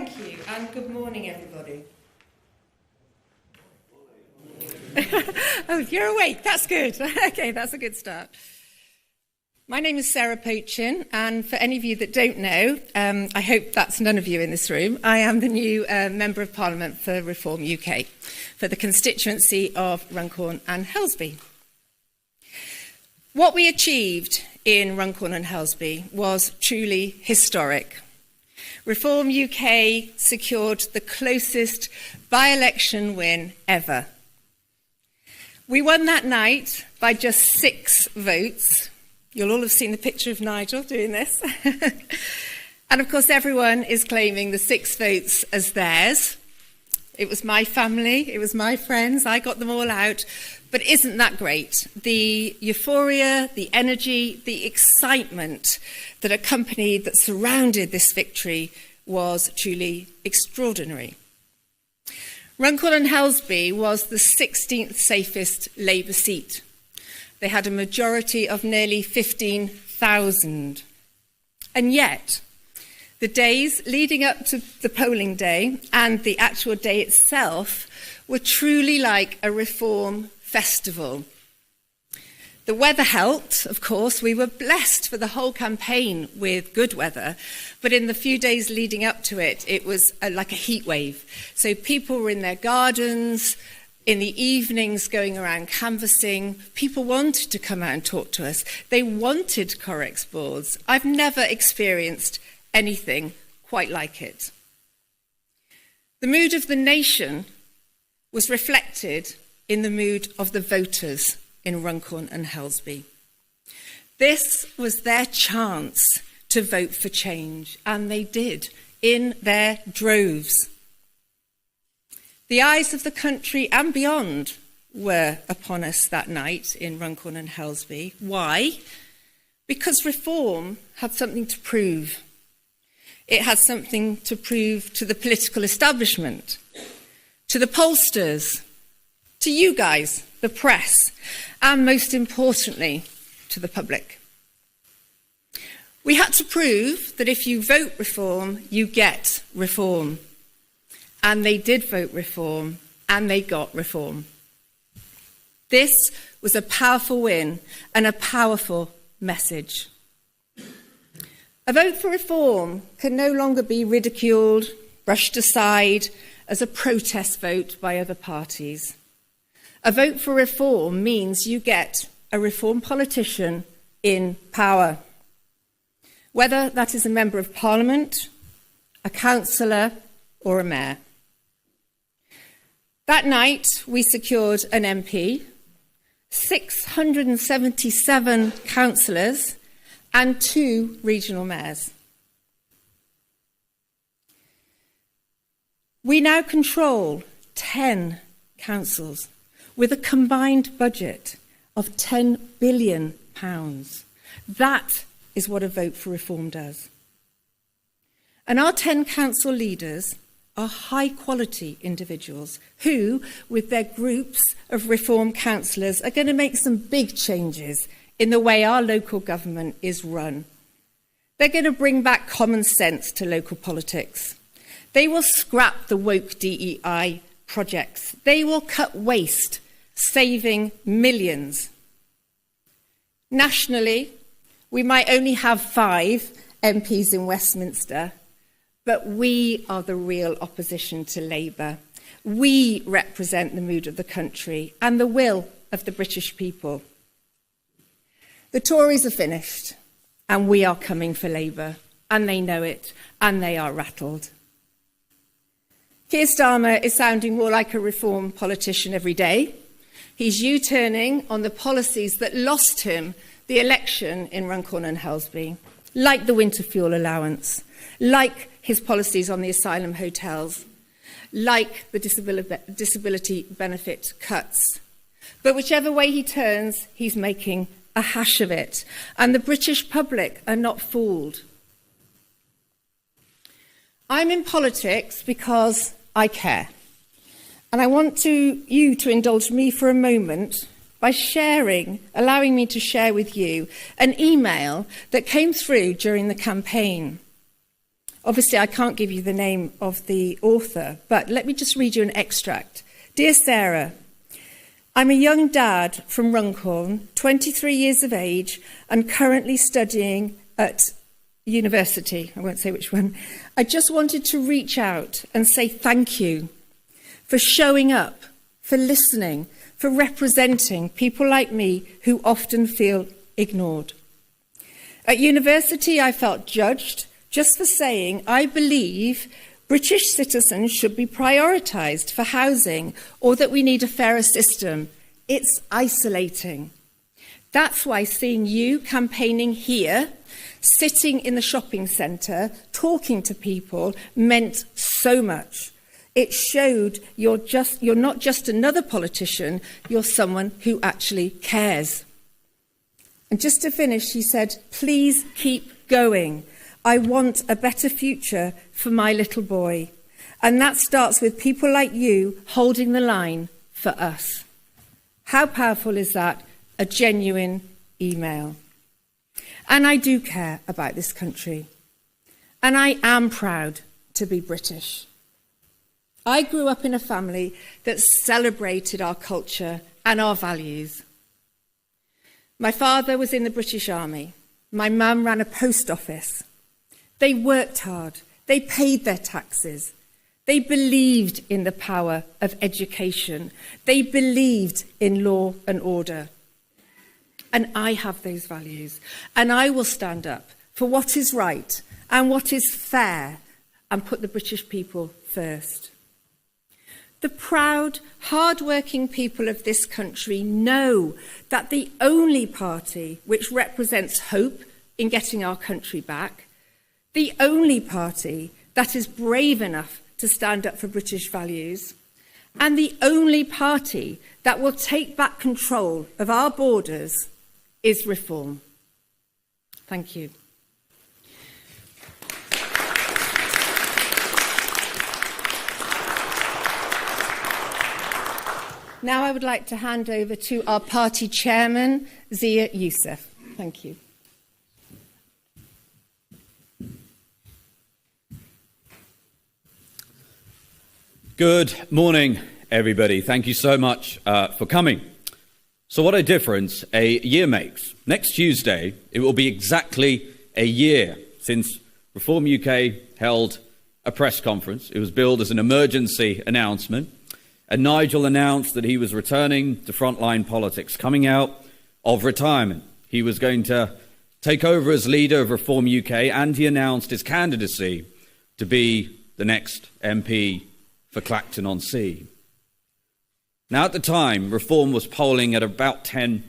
Thank you, and good morning, everybody. Oh, you're awake. That's good. Okay, that's a good start. My name is Sarah Pochin, and for any of you that don't know, I hope that's none of you in this room, I am the new Member of Parliament for Reform UK, for the constituency of Runcorn and Helsby. What we achieved in Runcorn and Helsby was truly historic. Reform UK secured the closest by-election win ever. We won that night by just 6 votes. You'll all have seen the picture of Nigel doing this. And of course, everyone is claiming the 6 votes as theirs. It was my family, it was my friends, I got them all out. But isn't that great? The euphoria, the energy, the excitement that accompanied, that surrounded this victory was truly extraordinary. Runcorn and Helsby was the 16th safest Labour seat. They had a majority of nearly 15,000. And yet, the days leading up to the polling day and the actual day itself were truly like a reform festival. The weather helped, of course. We were blessed for the whole campaign with good weather, but in the few days leading up to it, it was like a heat wave. So people were in their gardens, in the evenings going around canvassing. People wanted to come out and talk to us. They wanted Correx boards. I've never experienced anything quite like it. The mood of the nation was reflected in the mood of the voters in Runcorn and Helsby. This was their chance to vote for change, and they did, in their droves. The eyes of the country and beyond were upon us that night in Runcorn and Helsby. Why? Because reform had something to prove. It had something to prove to the political establishment, to the pollsters, to you guys, the press, and most importantly, to the public. We had to prove that if you vote reform, you get reform. And they did vote reform, and they got reform. This was a powerful win and a powerful message. A vote for reform can no longer be ridiculed, brushed aside as a protest vote by other parties. A vote for reform means you get a reform politician in power, whether that is a member of parliament, a councillor, or a mayor. That night, we secured an MP, 677 councillors, and 2 regional mayors. We now control 10 councils with a combined budget of £10 billion. That is what a vote for reform does. And our 10 council leaders are high-quality individuals who, with their groups of reform councillors, are going to make some big changes in the way our local government is run. They're going to bring back common sense to local politics. They will scrap the woke DEI projects. They will cut waste, saving millions. Nationally, we might only have 5 MPs in Westminster, but we are the real opposition to Labour. We represent the mood of the country and the will of the British people. The Tories are finished, and we are coming for Labour, and they know it, and they are rattled. Keir Starmer is sounding more like a reform politician every day. He's U-turning on the policies that lost him the election in Runcorn and Helsby, like the winter fuel allowance, like his policies on the asylum hotels, like the disability benefit cuts. But whichever way he turns, he's making a hash of it, and the British public are not fooled. I'm in politics because I care. And I want you to indulge me for a moment by allowing me to share with you an email that came through during the campaign Obviously, I can't give you the name of the author, but let me just read you an extract. Dear Sarah, I'm a young dad from Runcorn, 23 years of age, and currently studying at university. I won't say which one. I just wanted to reach out and say thank you for showing up, for listening, for representing people like me who often feel ignored. At university, I felt judged just for saying I believe British citizens should be prioritised for housing or that we need a fairer system. It's isolating. That's why seeing you campaigning here, sitting in the shopping centre, talking to people, meant so much. It showed you're not just another politician, you're someone who actually cares. And just to finish, she said, please keep going. I want a better future for my little boy. And that starts with people like you holding the line for us. How powerful is that? A genuine email. And I do care about this country. And I am proud to be British. I grew up in a family that celebrated our culture and our values. My father was in the British Army. My mum ran a post office. They worked hard. They paid their taxes. They believed in the power of education. They believed in law and order. And I have those values. And I will stand up for what is right and what is fair and put the British people first. The proud, hard-working people of this country know that the only party which represents hope in getting our country back, the only party that is brave enough to stand up for British values, and the only party that will take back control of our borders is Reform. Thank you. Now I would like to hand over to our party chairman, Zia Youssef. Thank you. Good morning, everybody. Thank you so much for coming. So what a difference a year makes. Next Tuesday, it will be exactly a year since Reform UK held a press conference. It was billed as an emergency announcement. And Nigel announced that he was returning to frontline politics, coming out of retirement. He was going to take over as leader of Reform UK, and he announced his candidacy to be the next MP for Clacton-on-Sea. Now, at the time, Reform was polling at about 10%,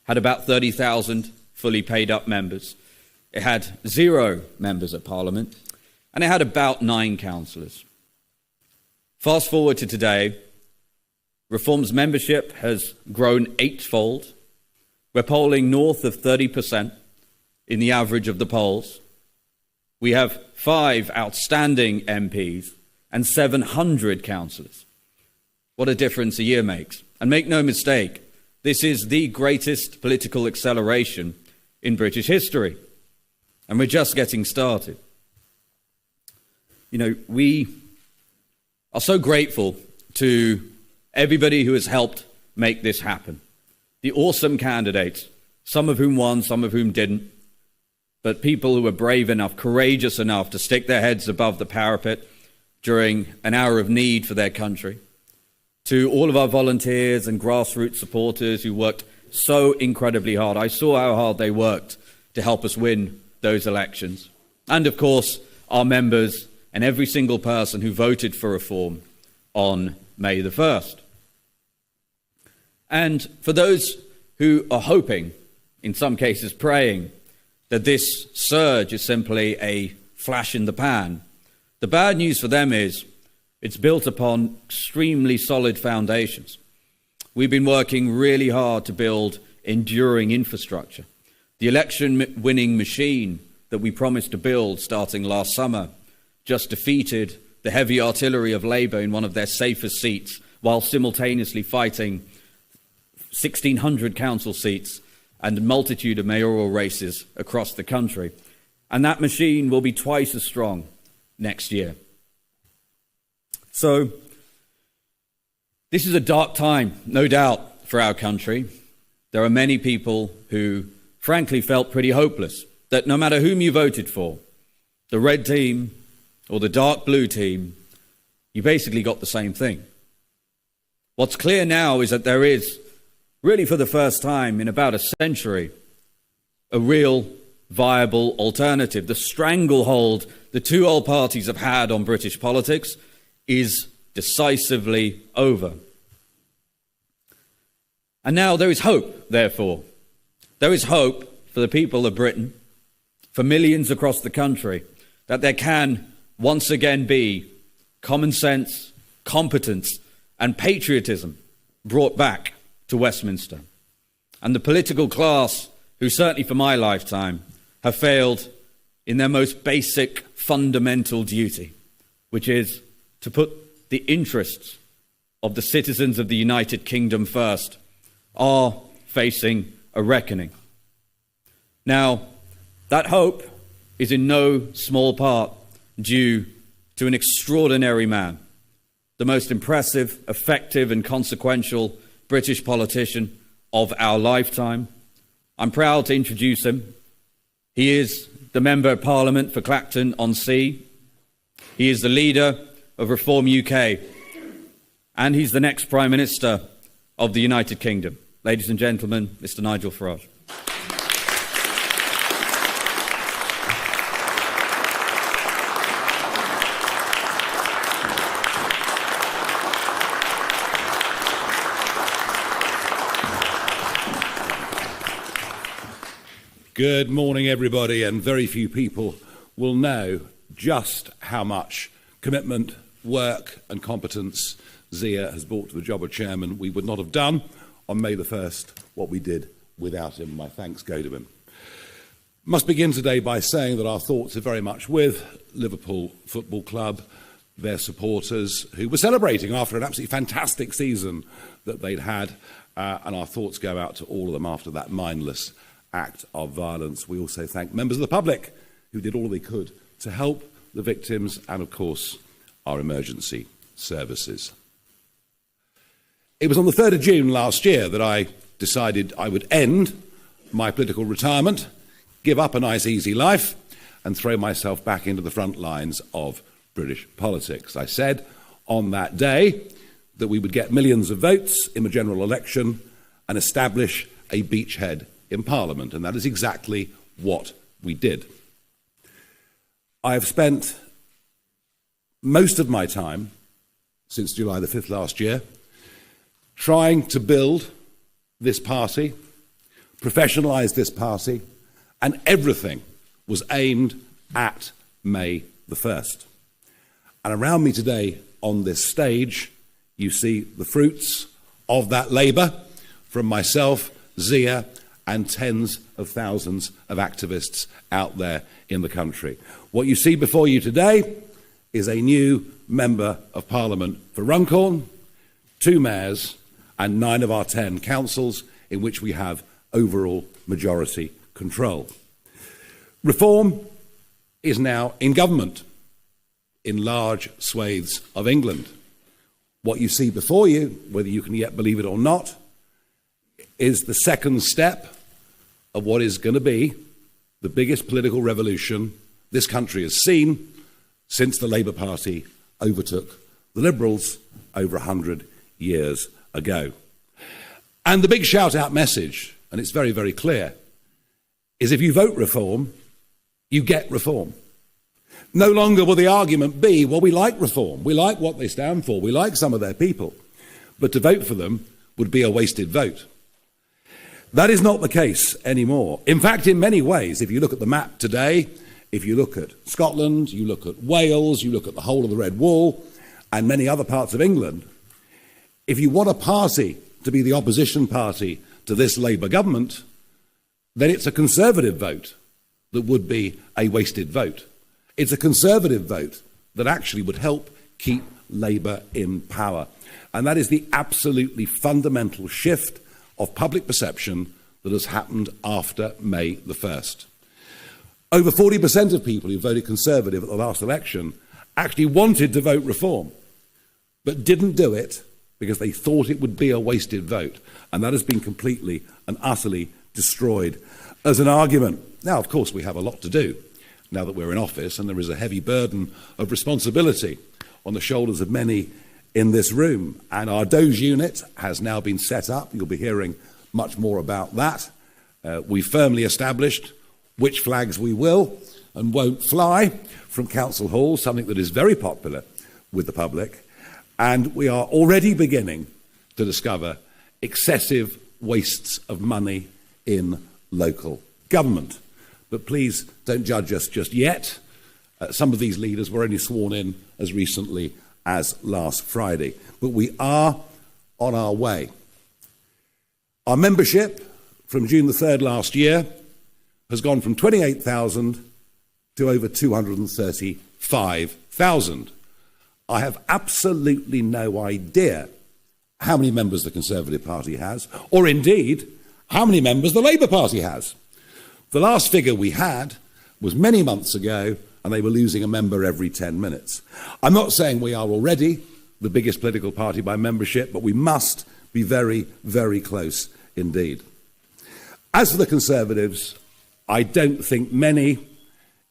had about 30,000 fully paid up members. It had 0 members of Parliament, and it had about 9 councillors. Fast forward to today, Reform's membership has grown 8-fold. We're polling north of 30% in the average of the polls. We have 5 outstanding MPs and 700 councillors. What a difference a year makes. And make no mistake, this is the greatest political acceleration in British history. And we're just getting started. You know, we are so grateful to everybody who has helped make this happen. The awesome candidates, some of whom won, some of whom didn't, but people who were brave enough, courageous enough to stick their heads above the parapet during an hour of need for their country. To all of our volunteers and grassroots supporters who worked so incredibly hard. I saw how hard they worked to help us win those elections. And of course, our members and every single person who voted for Reform on May the 1st. And for those who are hoping, in some cases praying, that this surge is simply a flash in the pan, the bad news for them is it's built upon extremely solid foundations. We've been working really hard to build enduring infrastructure. The election-winning machine that we promised to build starting last summer just defeated the heavy artillery of Labour in one of their safest seats while simultaneously fighting 1,600 council seats and a multitude of mayoral races across the country. and that machine will be twice as strong next year. So, this is a dark time, no doubt, for our country. There are many people who, frankly, felt pretty hopeless, that no matter whom you voted for, the red team or the dark blue team, you basically got the same thing. What's clear now is that there is, really for the first time in about a century, a real viable alternative. The stranglehold the two old parties have had on British politics is decisively over. And now there is hope, therefore. There is hope for the people of Britain, for millions across the country, that there can once again be common sense, competence, and patriotism brought back to Westminster. And the political class, who certainly for my lifetime have failed in their most basic fundamental duty, which is to put the interests of the citizens of the United Kingdom first, are facing a reckoning. Now, that hope is in no small part due to an extraordinary man, the most impressive, effective, and consequential British politician of our lifetime. I'm proud to introduce him. He is the Member of Parliament for Clacton-on-Sea. He is the leader of Reform UK, and he's the next Prime Minister of the United Kingdom. Ladies and gentlemen, Mr. Nigel Farage. Good morning, everybody, and very few people will know just how much commitment, work and competence Zia has brought to the job of chairman. We would not have done on May the 1st what we did without him. My thanks go to him. Must begin today by saying that our thoughts are very much with Liverpool Football Club, their supporters, who were celebrating after an absolutely fantastic season that they'd had, and our thoughts go out to all of them after that mindless act of violence. We also thank members of the public who did all they could to help the victims and, of course, our emergency services. It was on the 3rd of June last year that I decided I would end my political retirement, give up a nice easy life and throw myself back into the front lines of British politics. I said on that day that we would get millions of votes in the general election and establish a beachhead in Parliament, and that is exactly what we did. I have spent most of my time, since July the 5th last year, trying to build this party, professionalise this party, and everything was aimed at May the 1st. And around me today on this stage, you see the fruits of that labour from myself, Zia, and tens of thousands of activists out there in the country. What you see before you today is a new Member of Parliament for Runcorn, 2 mayors, and 9 of our 10 councils in which we have overall majority control. Reform is now in government in large swathes of England. What you see before you, whether you can yet believe it or not, is the second step of what is going to be the biggest political revolution this country has seen since the Labour Party overtook the Liberals over 100 years ago. And the big shout-out message, and it's very, very clear, is if you vote reform, you get reform. No longer will the argument be, well, we like reform, we like what they stand for, we like some of their people, but to vote for them would be a wasted vote. That is not the case anymore. In fact, in many ways, if you look at the map today, if you look at Scotland, you look at Wales, you look at the whole of the Red Wall, and many other parts of England, if you want a party to be the opposition party to this Labour government, then it's a Conservative vote that would be a wasted vote. It's a Conservative vote that actually would help keep Labour in power. And that is the absolutely fundamental shift of public perception that has happened after May the 1st. Over 40% of people who voted Conservative at the last election actually wanted to vote Reform, but didn't do it because they thought it would be a wasted vote. And that has been completely and utterly destroyed as an argument. Now, of course, we have a lot to do now that we're in office, and there is a heavy burden of responsibility on the shoulders of many in this room. And our Doge unit has now been set up. You'll be hearing much more about that. We firmly established which flags we will and won't fly from Council Hall, something that is very popular with the public. And we are already beginning to discover excessive wastes of money in local government. But please don't judge us just yet. Some of these leaders were only sworn in as recently as last Friday. But we are on our way. Our membership from June the 3rd last year has gone from 28,000 to over 235,000. I have absolutely no idea how many members the Conservative Party has, or indeed, how many members the Labour Party has. The last figure we had was many months ago, and they were losing a member every 10 minutes. I'm not saying we are already the biggest political party by membership, but we must be very, very close indeed. As for the Conservatives, I don't think many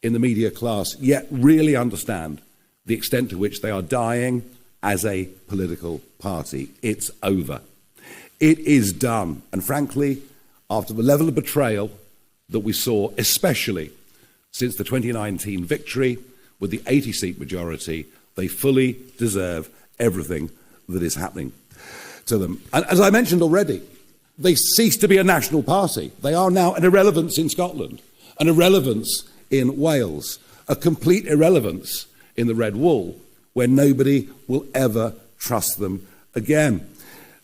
in the media class yet really understand the extent to which they are dying as a political party. It's over. It is done. And frankly, after the level of betrayal that we saw, especially since the 2019 victory with the 80-seat majority, they fully deserve everything that is happening to them. And as I mentioned already, they cease to be a national party. They are now an irrelevance in Scotland, an irrelevance in Wales, a complete irrelevance in the Red Wall, where nobody will ever trust them again.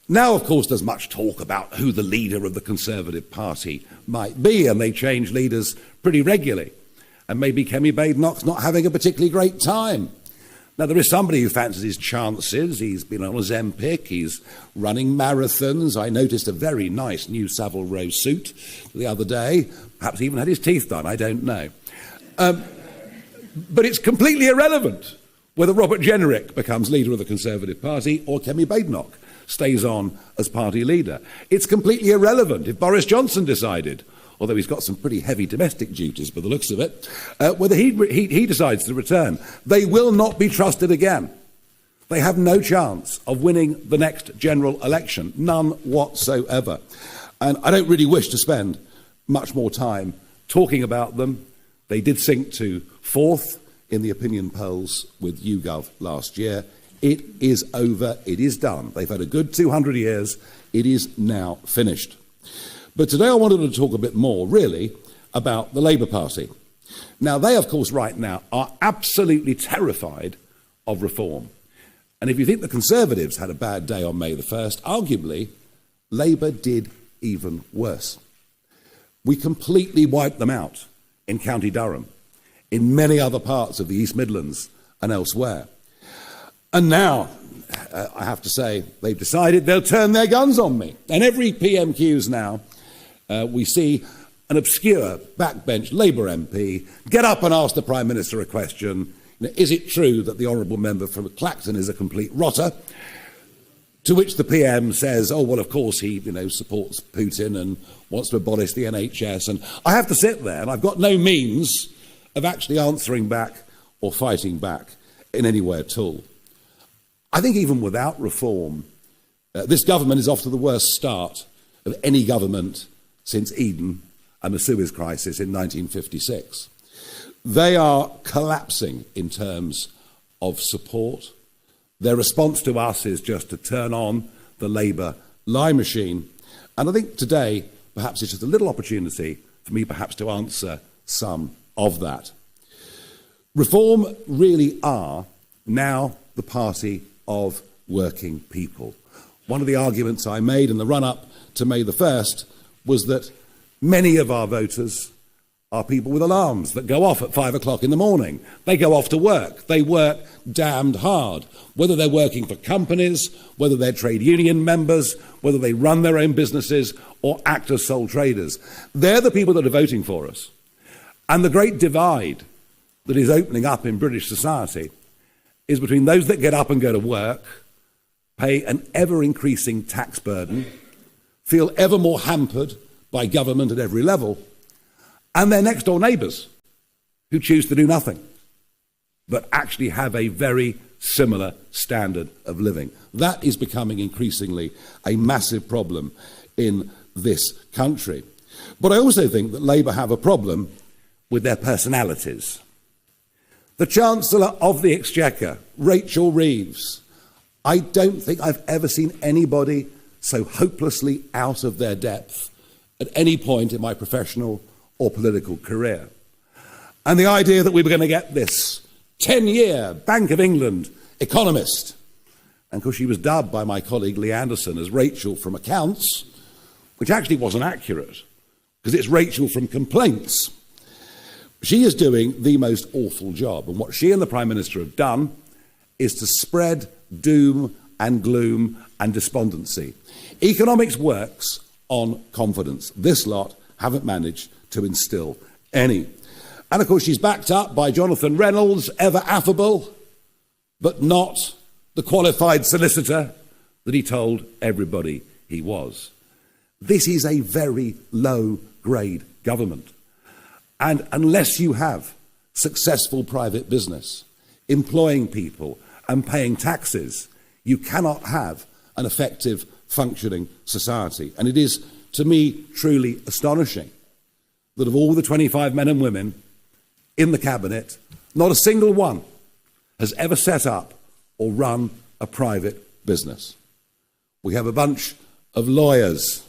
Now, of course, there's much talk about who the leader of the Conservative Party might be, and they change leaders pretty regularly. And maybe Kemi Badenoch's not having a particularly great time. Now, there is somebody who fancies his chances. He's been on Ozempic, he's running marathons. I noticed a very nice new Savile Row suit the other day. Perhaps he even had his teeth done, I don't know. But it's completely irrelevant whether Robert Jenrick becomes leader of the Conservative Party or Kemi Badenoch stays on as party leader. It's completely irrelevant if Boris Johnson decided, although he's got some pretty heavy domestic duties by the looks of it, whether he decides to return. They will not be trusted again. They have no chance of winning the next general election, none whatsoever. And I don't really wish to spend much more time talking about them. They did sink to 4th in the opinion polls with YouGov last year. It is over. It is done. They've had a good 200 years. It is now finished. But today I wanted to talk a bit more, really, about the Labour Party. Now, they, of course, right now are absolutely terrified of reform. And if you think the Conservatives had a bad day on May the 1st, arguably, Labour did even worse. We completely wiped them out in County Durham, in many other parts of the East Midlands and elsewhere. And now, I have to say, they've decided they'll turn their guns on me. And every PMQs now, we see an obscure backbench Labour MP get up and ask the Prime Minister a question. Is it true that the honourable member from Clacton is a complete rotter? To which the PM says, oh, well, of course he, supports Putin and wants to abolish the NHS. And I have to sit there, and I've got no means of actually answering back or fighting back in any way at all. I think even without reform, this government is off to the worst start of any government since Eden and the Suez Crisis in 1956. They are collapsing in terms of support. Their response to us is just to turn on the Labour lie machine. And I think today, perhaps it's just a little opportunity for me perhaps to answer some of that. Reform really are now the party of working people. One of the arguments I made in the run-up to May the 1st was that many of our voters are people with alarms that go off at 5 o'clock in the morning. They go off to work. They work damned hard, whether they're working for companies, whether they're trade union members, whether they run their own businesses or act as sole traders. They're the people that are voting for us. And the great divide that is opening up in British society is between those that get up and go to work, pay an ever-increasing tax burden, feel ever more hampered by government at every level, and their next-door neighbours who choose to do nothing, but actually have a very similar standard of living. That is becoming increasingly a massive problem in this country. But I also think that Labour have a problem with their personalities. The Chancellor of the Exchequer, Rachel Reeves, I don't think I've ever seen anybody so hopelessly out of their depth at any point in my professional or political career. And the idea that we were going to get this 10-year Bank of England economist, and of course she was dubbed by my colleague Lee Anderson as Rachel from accounts, which actually wasn't accurate, because it's Rachel from complaints. She is doing the most awful job, and what she and the Prime Minister have done is to spread doom and gloom and despondency. Economics works on confidence. This lot haven't managed to instil any. And of course she's backed up by Jonathan Reynolds, ever affable, but not the qualified solicitor that he told everybody he was. This is a very low-grade government. And unless you have successful private business, employing people and paying taxes, you cannot have an effective functioning society. And it is, to me, truly astonishing that of all the 25 men and women in the cabinet, not a single one has ever set up or run a private business. We have a bunch of lawyers.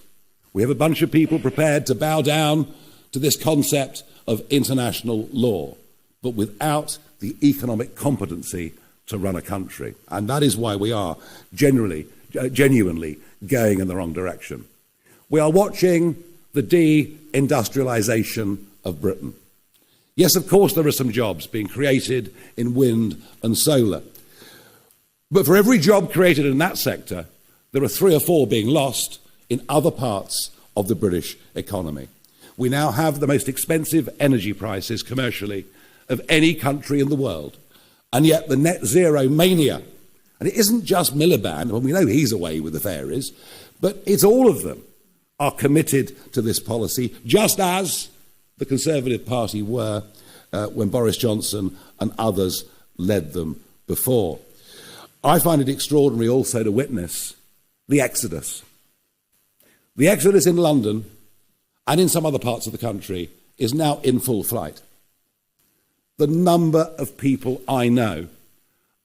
We have a bunch of people prepared to bow down to this concept of international law, but without the economic competency to run a country. And that is why we are genuinely going in the wrong direction. We are watching the de-industrialisation of Britain. Yes, of course, there are some jobs being created in wind and solar. But for every job created in that sector, there are 3 or 4 being lost in other parts of the British economy. We now have the most expensive energy prices commercially of any country in the world. And yet the net zero mania, and it isn't just Miliband, well, we know he's away with the fairies, but it's all of them are committed to this policy, just as the Conservative Party were when Boris Johnson and others led them before. I find it extraordinary also to witness the exodus. The exodus in London and in some other parts of the country is now in full flight. The number of people I know,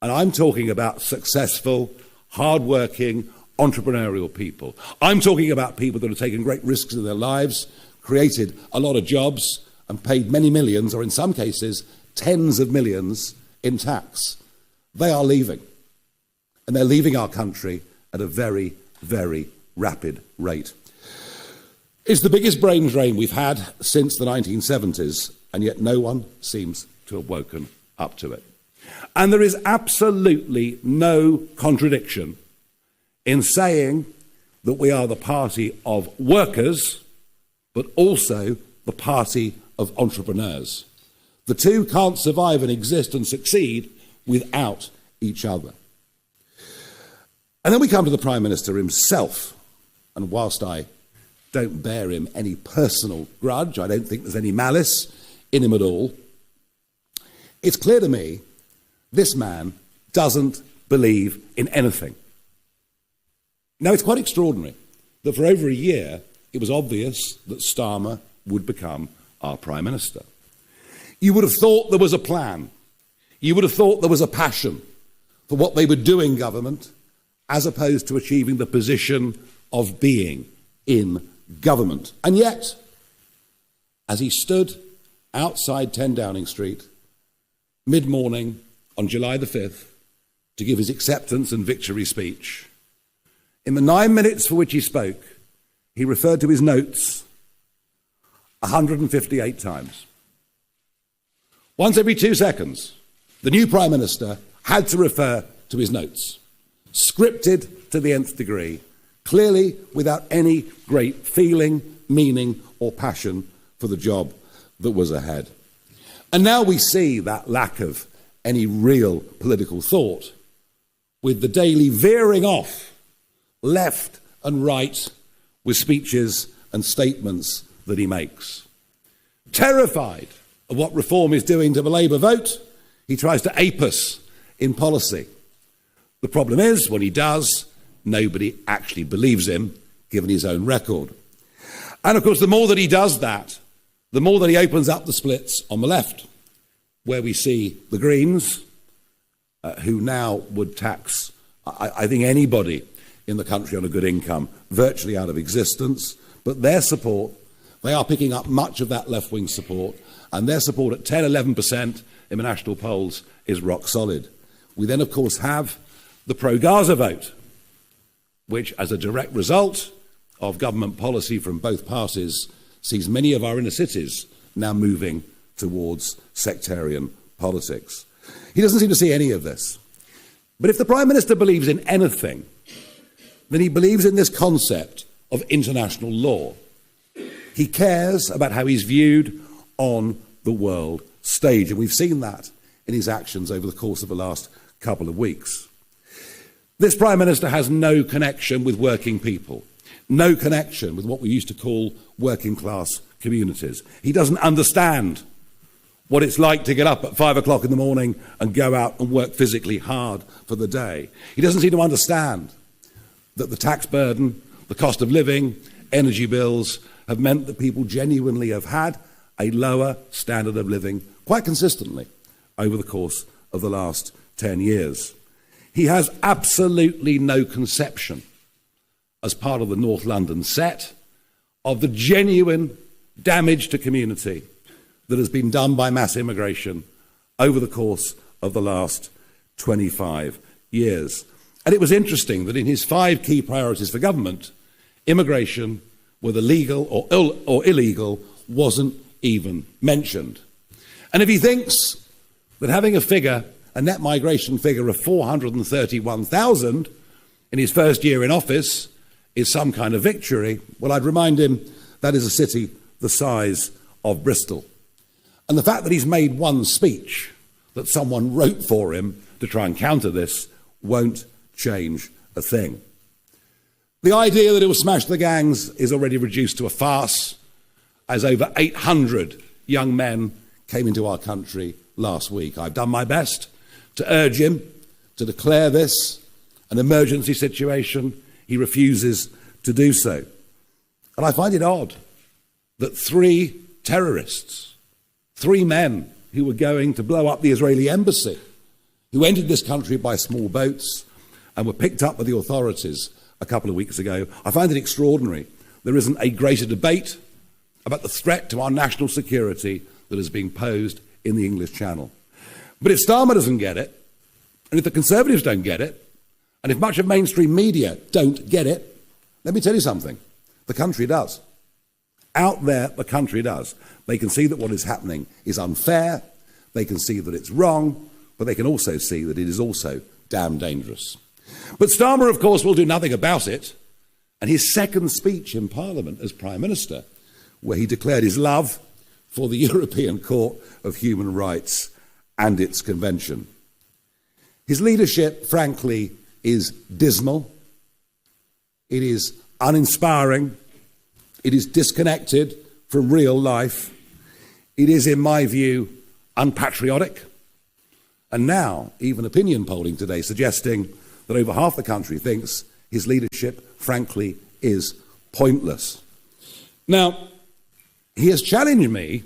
and I'm talking about successful, hard-working, entrepreneurial people. I'm talking about people that have taken great risks in their lives, created a lot of jobs, and paid many millions, or in some cases, tens of millions in tax. They are leaving. And they're leaving our country at a very, very rapid rate. It's the biggest brain drain we've had since the 1970s, and yet no one seems to have woken up to it. And there is absolutely no contradiction in saying that we are the party of workers, but also the party of entrepreneurs. The two can't survive and exist and succeed without each other. And then we come to the Prime Minister himself, and whilst I don't bear him any personal grudge, I don't think there's any malice in him at all, it's clear to me this man doesn't believe in anything. Now, it's quite extraordinary that for over a year it was obvious that Starmer would become our Prime Minister. You would have thought there was a plan. You would have thought there was a passion for what they would do in government, as opposed to achieving the position of being in government. And yet, as he stood outside 10 Downing Street, mid-morning on July the 5th, to give his acceptance and victory speech, in the 9 minutes for which he spoke, he referred to his notes 158 times. Once every 2 seconds, the new Prime Minister had to refer to his notes, scripted to the nth degree, clearly without any great feeling, meaning or passion for the job that was ahead. And now we see that lack of any real political thought with the daily veering off left and right with speeches and statements that he makes. Terrified of what reform is doing to the Labour vote, he tries to ape us in policy. The problem is, when he does, nobody actually believes him, given his own record. And of course, the more that he does that, the more that he opens up the splits on the left, where we see the Greens, who now would tax, I think, anybody in the country on a good income, virtually out of existence. But their support, they are picking up much of that left-wing support, and their support at 10, 11% in the national polls is rock solid. We then, of course, have the pro-Gaza vote, which, as a direct result of government policy from both parties, sees many of our inner cities now moving towards sectarian politics. He doesn't seem to see any of this. But if the Prime Minister believes in anything, then he believes in this concept of international law. He cares about how he's viewed on the world stage, and we've seen that in his actions over the course of the last couple of weeks. This Prime Minister has no connection with working people, no connection with what we used to call working class communities. He doesn't understand what it's like to get up at 5 o'clock in the morning and go out and work physically hard for the day. He doesn't seem to understand that the tax burden, the cost of living, energy bills have meant that people genuinely have had a lower standard of living quite consistently over the course of the last 10 years. He has absolutely no conception, as part of the North London set, of the genuine damage to community that has been done by mass immigration over the course of the last 25 years. And it was interesting that in his 5 key priorities for government, immigration, whether legal or illegal, wasn't even mentioned. And if he thinks that having a net migration figure of 431,000 in his first year in office is some kind of victory, well, I'd remind him that is a city the size of Bristol. And the fact that he's made one speech that someone wrote for him to try and counter this won't change a thing. The idea that it will smash the gangs is already reduced to a farce, as over 800 young men came into our country last week. I've done my best to urge him to declare this an emergency situation. He refuses to do so. And I find it odd that 3 terrorists, 3 men who were going to blow up the Israeli embassy, who entered this country by small boats and were picked up by the authorities a couple of weeks ago, I find it extraordinary there isn't a greater debate about the threat to our national security that is being posed in the English Channel. But if Starmer doesn't get it, and if the Conservatives don't get it, and if much of mainstream media don't get it, let me tell you something. The country does. Out there, the country does. They can see that what is happening is unfair. They can see that it's wrong. But they can also see that it is also damn dangerous. But Starmer, of course, will do nothing about it. And his second speech in Parliament as Prime Minister, where he declared his love for the European Court of Human Rights and its convention. His leadership, frankly, is dismal. It is uninspiring. It is disconnected from real life. It is, in my view, unpatriotic. And now, even opinion polling today suggesting that over half the country thinks his leadership, frankly, is pointless. Now, he has challenged me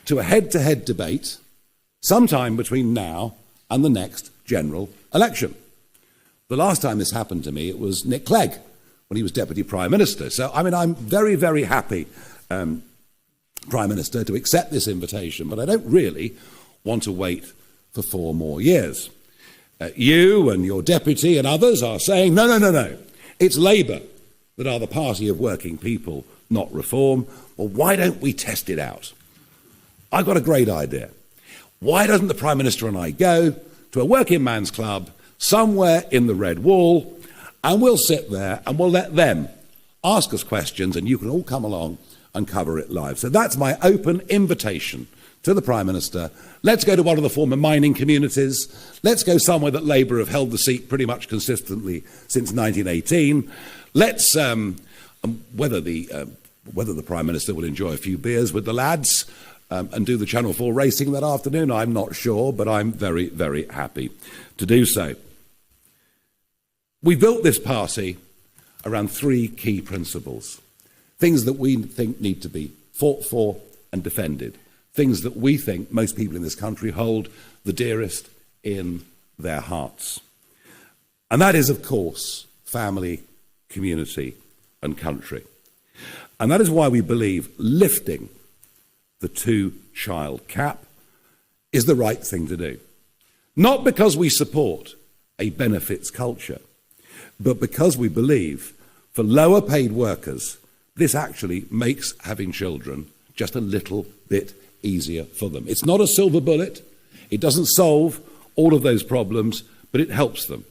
to a head-to-head debate sometime between now and the next general election. The last time this happened to me, it was Nick Clegg, when he was Deputy Prime Minister. So, I'm very, very happy, Prime Minister, to accept this invitation, but I don't really want to wait for 4 more years. You and your deputy and others are saying, no. It's Labour that are the party of working people, not Reform. Well, why don't we test it out? I've got a great idea. Why doesn't the Prime Minister and I go to a working man's club somewhere in the Red Wall, and we'll sit there and we'll let them ask us questions, and you can all come along and cover it live. So that's my open invitation to the Prime Minister, let's go to one of the former mining communities, let's go somewhere that Labour have held the seat pretty much consistently since 1918, let's, whether the Prime Minister will enjoy a few beers with the lads and do the Channel 4 racing that afternoon, I'm not sure, but I'm very, very happy to do so. We built this party around three key principles, things that we think need to be fought for and defended, things that we think most people in this country hold the dearest in their hearts. And that is, of course, family, community, and country. And that is why we believe lifting the two-child cap is the right thing to do. Not because we support a benefits culture, but because we believe for lower paid workers, this actually makes having children just a little bit easier for them. It's not a silver bullet. It doesn't solve all of those problems, but it helps them.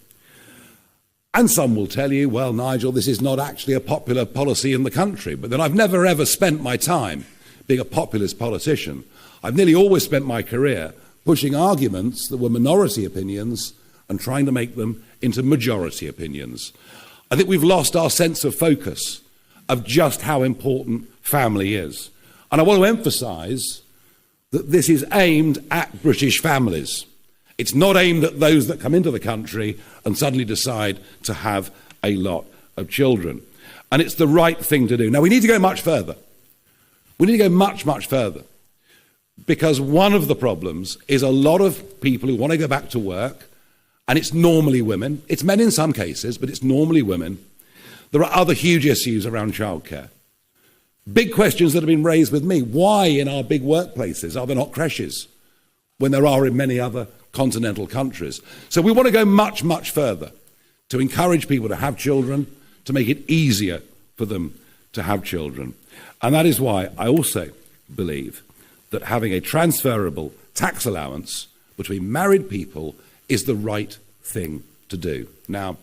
And some will tell you, well, Nigel, this is not actually a popular policy in the country. But then I've never, ever spent my time being a populist politician. I've nearly always spent my career pushing arguments that were minority opinions and trying to make them into majority opinions. I think we've lost our sense of focus of just how important family is. And I want to emphasise that this is aimed at British families. It's not aimed at those that come into the country and suddenly decide to have a lot of children. And it's the right thing to do. Now, we need to go much further. We need to go much, much further. Because one of the problems is a lot of people who want to go back to work, and it's normally women. It's men in some cases, but it's normally women. There are other huge issues around childcare. Big questions that have been raised with me. Why in our big workplaces are there not creches when there are in many other continental countries? So we want to go much, much further to encourage people to have children, to make it easier for them to have children. And that is why I also believe that having a transferable tax allowance between married people is the right thing to do. Now,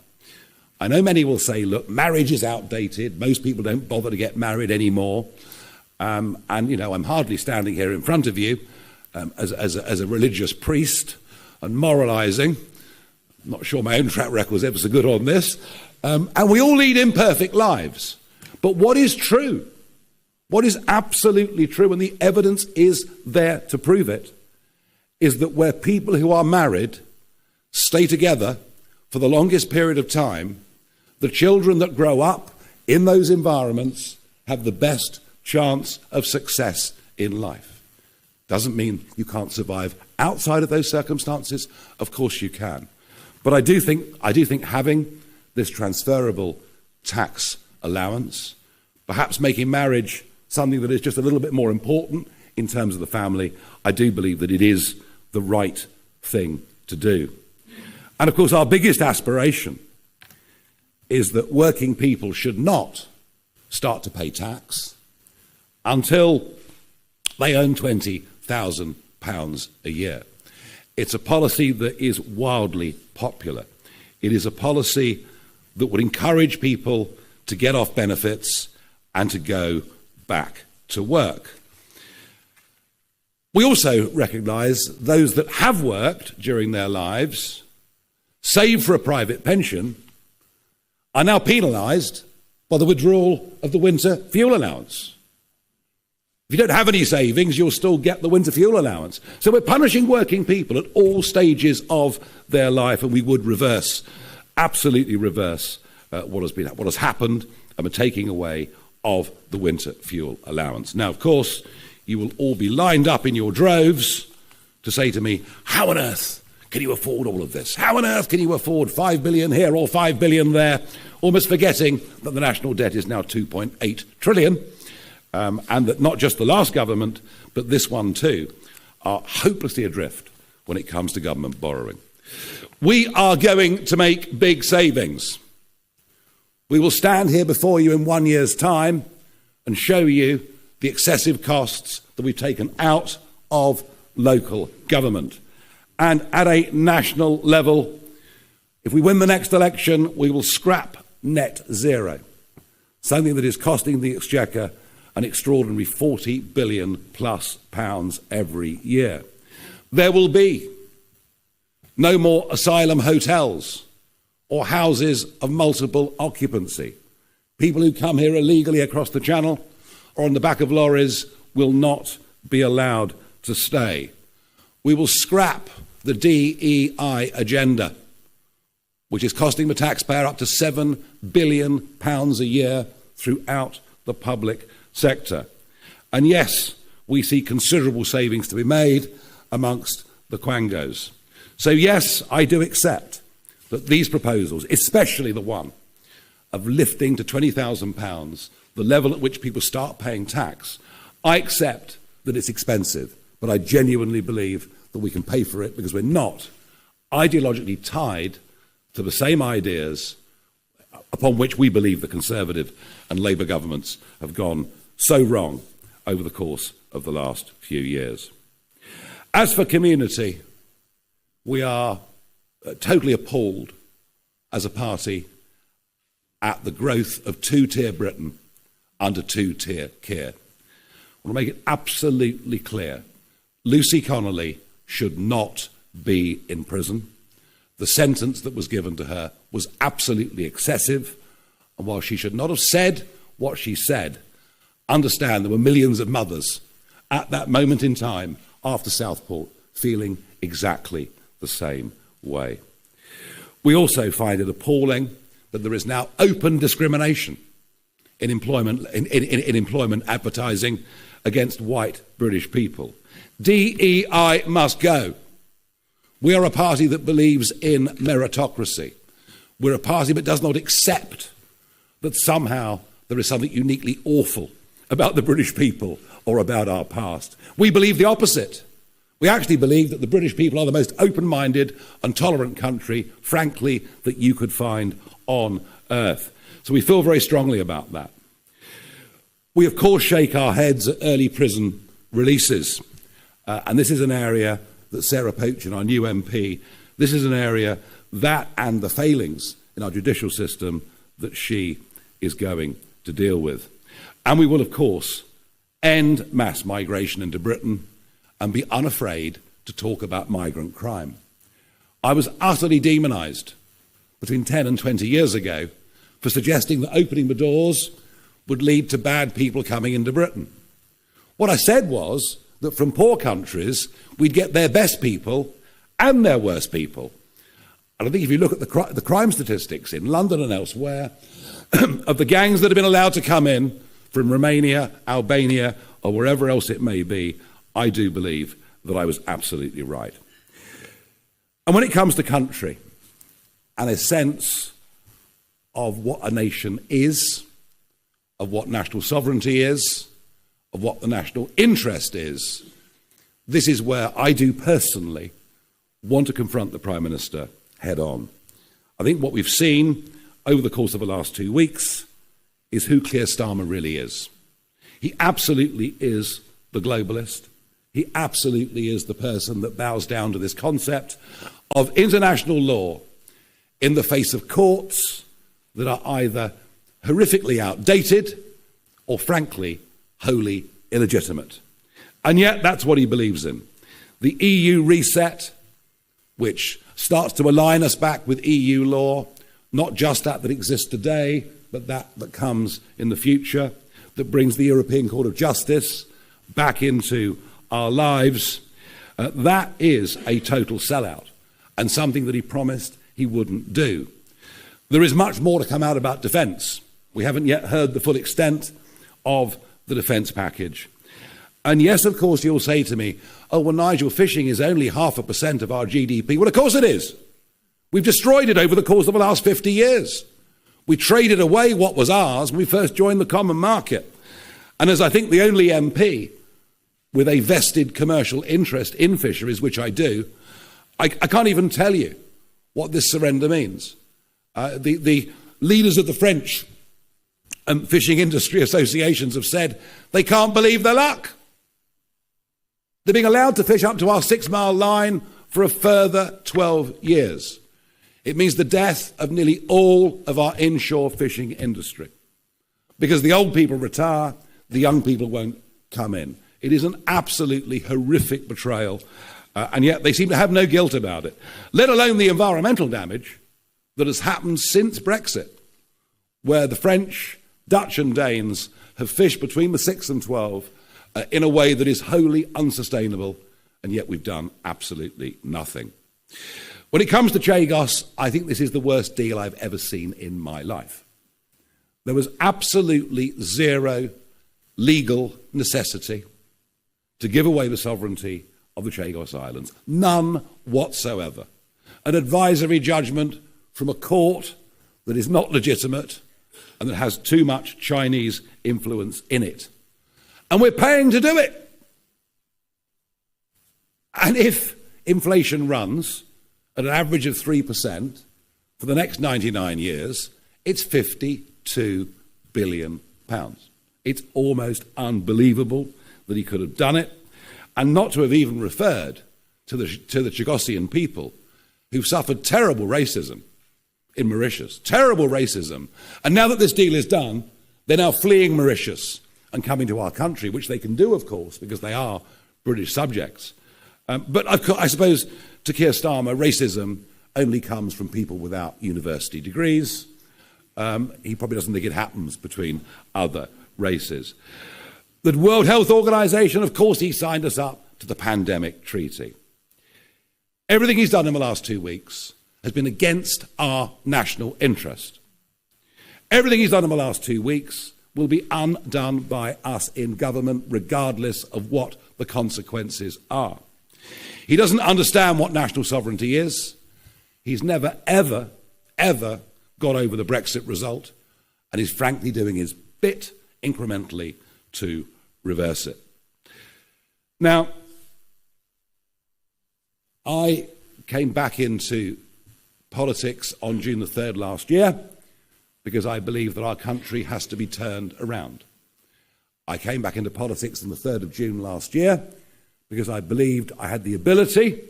I know many will say, look, marriage is outdated. Most people don't bother to get married anymore. And, you know, I'm hardly standing here in front of you as a religious priest and moralising. I'm not sure my own track record is ever so good on this. And we all lead imperfect lives. But what is true, what is absolutely true, and the evidence is there to prove it, is that where people who are married stay together for the longest period of time, the children that grow up in those environments have the best chance of success in life. Doesn't mean you can't survive outside of those circumstances. Of course you can. But I do think having this transferable tax allowance, perhaps making marriage something that is just a little bit more important in terms of the family, I do believe that it is the right thing to do. And of course, our biggest aspiration is that working people should not start to pay tax until they earn £20,000 a year. It's a policy that is wildly popular. It is a policy that would encourage people to get off benefits and to go back to work. We also recognise those that have worked during their lives, saved for a private pension, are now penalised by the withdrawal of the winter fuel allowance. If you don't have any savings, you'll still get the winter fuel allowance. So we're punishing working people at all stages of their life, and we would reverse, absolutely reverse what has happened, and we're taking away of the winter fuel allowance. Now, of course, you will all be lined up in your droves to say to me, how on earth can you afford all of this? How on earth can you afford 5 billion here or 5 billion there? Almost forgetting that the national debt is now 2.8 trillion, and that not just the last government, but this one too, are hopelessly adrift when it comes to government borrowing. We are going to make big savings. We will stand here before you in 1 year's time and show you the excessive costs that we've taken out of local government. And at a national level, if we win the next election, we will scrap net zero, something that is costing the Exchequer an extraordinary £40 billion plus every year. There will be no more asylum hotels or houses of multiple occupancy. People who come here illegally across the channel or on the back of lorries will not be allowed to stay. We will scrap the DEI agenda, which is costing the taxpayer up to £7 billion a year throughout the public sector. And yes, we see considerable savings to be made amongst the quangos. So yes, I do accept that these proposals, especially the one of lifting to £20,000 the level at which people start paying tax, I accept that it's expensive, but I genuinely believe that we can pay for it because we're not ideologically tied to the same ideas upon which we believe the Conservative and Labour governments have gone so wrong over the course of the last few years. As for community, we are totally appalled as a party at the growth of two-tier Britain under two-tier Keir. I want to make it absolutely clear. Lucy Connolly should not be in prison. The sentence that was given to her was absolutely excessive. And while she should not have said what she said, understand there were millions of mothers at that moment in time after Southport feeling exactly the same way. We also find it appalling that there is now open discrimination in employment advertising against white British people. DEI must go. We are a party that believes in meritocracy. We're a party that does not accept that somehow there is something uniquely awful about the British people or about our past. We believe the opposite. We actually believe that the British people are the most open-minded and tolerant country, frankly, that you could find on earth. So we feel very strongly about that. We, of course, shake our heads at early prison releases. And this is an area that Sarah Pochin, our new MP, this is an area that and the failings in our judicial system that she is going to deal with. And we will, of course, end mass migration into Britain and be unafraid to talk about migrant crime. I was utterly demonised between 10 and 20 years ago for suggesting that opening the doors would lead to bad people coming into Britain. What I said was that from poor countries, we'd get their best people and their worst people. And I think if you look at the crime statistics in London and elsewhere, of the gangs that have been allowed to come in from Romania, Albania, or wherever else it may be, I do believe that I was absolutely right. And when it comes to country and a sense of what a nation is, of what national sovereignty is, of what the national interest is, this is where I do personally want to confront the Prime Minister head on. I think what we've seen over the course of the last 2 weeks is who Keir Starmer really is. He absolutely is the globalist. He absolutely is the person that bows down to this concept of international law in the face of courts that are either horrifically outdated or, frankly, wholly illegitimate. And yet that's what he believes in. The EU reset, which starts to align us back with EU law, not just that exists today, but that comes in the future, that brings the European Court of Justice back into our lives. That is a total sellout and something that he promised he wouldn't do. There is much more to come out about defence. We haven't yet heard the full extent of the defence package. And yes, of course, you'll say to me, oh, well, Nigel, fishing is only 0.5% of our GDP. Well, of course it is. We've destroyed it over the course of the last 50 years. We traded away what was ours when we first joined the common market. And as I think the only MP with a vested commercial interest in fisheries, which I do, I can't even tell you what this surrender means. The leaders of the French fishing industry associations have said they can't believe their luck. They're being allowed to fish up to our 6-mile line for a further 12 years. It means the death of nearly all of our inshore fishing industry. Because the old people retire, the young people won't come in. It is an absolutely horrific betrayal, and yet they seem to have no guilt about it, let alone the environmental damage that has happened since Brexit, where the French, Dutch and Danes have fished between the 6 and 12 in a way that is wholly unsustainable, and yet we've done absolutely nothing. When it comes to Chagos, I think this is the worst deal I've ever seen in my life. There was absolutely zero legal necessity to give away the sovereignty of the Chagos Islands. None whatsoever. An advisory judgment from a court that is not legitimate and that has too much Chinese influence in it. And we're paying to do it. And if inflation runs at an average of 3% for the next 99 years, it's £52 billion. It's almost unbelievable that he could have done it, and not to have even referred to the Chagosian people who've suffered terrible racism in Mauritius, terrible racism. And now that this deal is done, they're now fleeing Mauritius and coming to our country, which they can do, of course, because they are British subjects. But I suppose to Keir Starmer, racism only comes from people without university degrees. He probably doesn't think it happens between other races. The World Health Organization, of course, he signed us up to the pandemic treaty. Everything he's done in the last 2 weeks has been against our national interest. Everything he's done in the last 2 weeks will be undone by us in government, regardless of what the consequences are. He doesn't understand what national sovereignty is. He's never, ever, ever got over the Brexit result, and he's frankly doing his bit incrementally to reverse it. Now, I came back into politics on June the 3rd last year because I believe that our country has to be turned around. I came back into politics on the 3rd of June last year because I believed I had the ability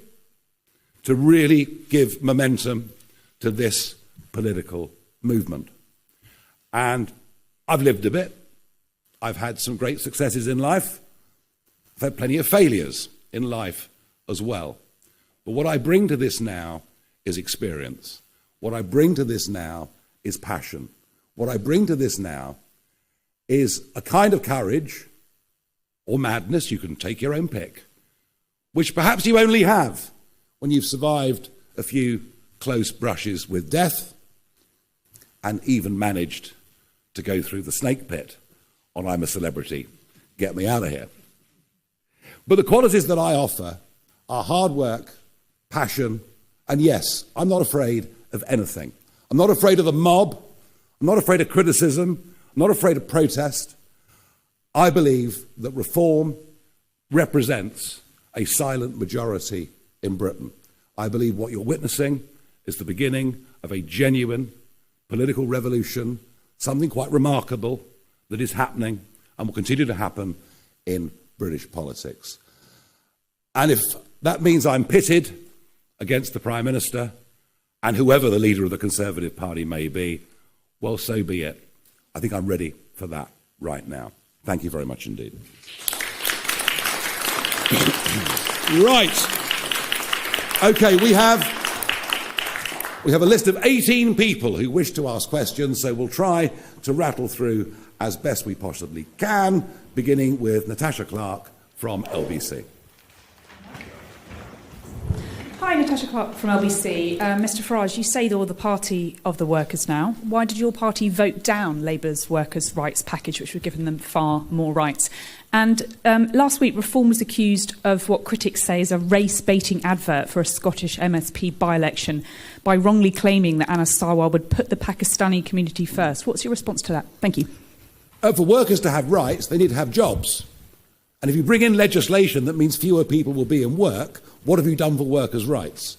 to really give momentum to this political movement. And I've lived a bit. I've had some great successes in life. I've had plenty of failures in life as well. But what I bring to this now is experience. What I bring to this now is passion. What I bring to this now is a kind of courage or madness, you can take your own pick, which perhaps you only have when you've survived a few close brushes with death and even managed to go through the snake pit on I'm a Celebrity, get me out of here. But the qualities that I offer are hard work, passion, and yes, I'm not afraid of anything. I'm not afraid of the mob. I'm not afraid of criticism. I'm not afraid of protest. I believe that reform represents a silent majority in Britain. I believe what you're witnessing is the beginning of a genuine political revolution, something quite remarkable that is happening and will continue to happen in British politics. And if that means I'm pitted against the Prime Minister and whoever the leader of the Conservative Party may be, well, so be it. I think I'm ready for that right now. Thank you very much indeed. Right. Okay, we have a list of 18 people who wish to ask questions, so we'll try to rattle through as best we possibly can, beginning with Natasha Clark from LBC. Hi, Natasha Clark from LBC. Mr Farage, you say you're the party of the workers now. Why did your party vote down Labour's workers' rights package, which would have given them far more rights? And last week, Reform was accused of what critics say is a race-baiting advert for a Scottish MSP by-election by wrongly claiming that Anna Sarwar would put the Pakistani community first. What's your response to that? Thank you. For workers to have rights, they need to have jobs. And if you bring in legislation that means fewer people will be in work, what have you done for workers' rights?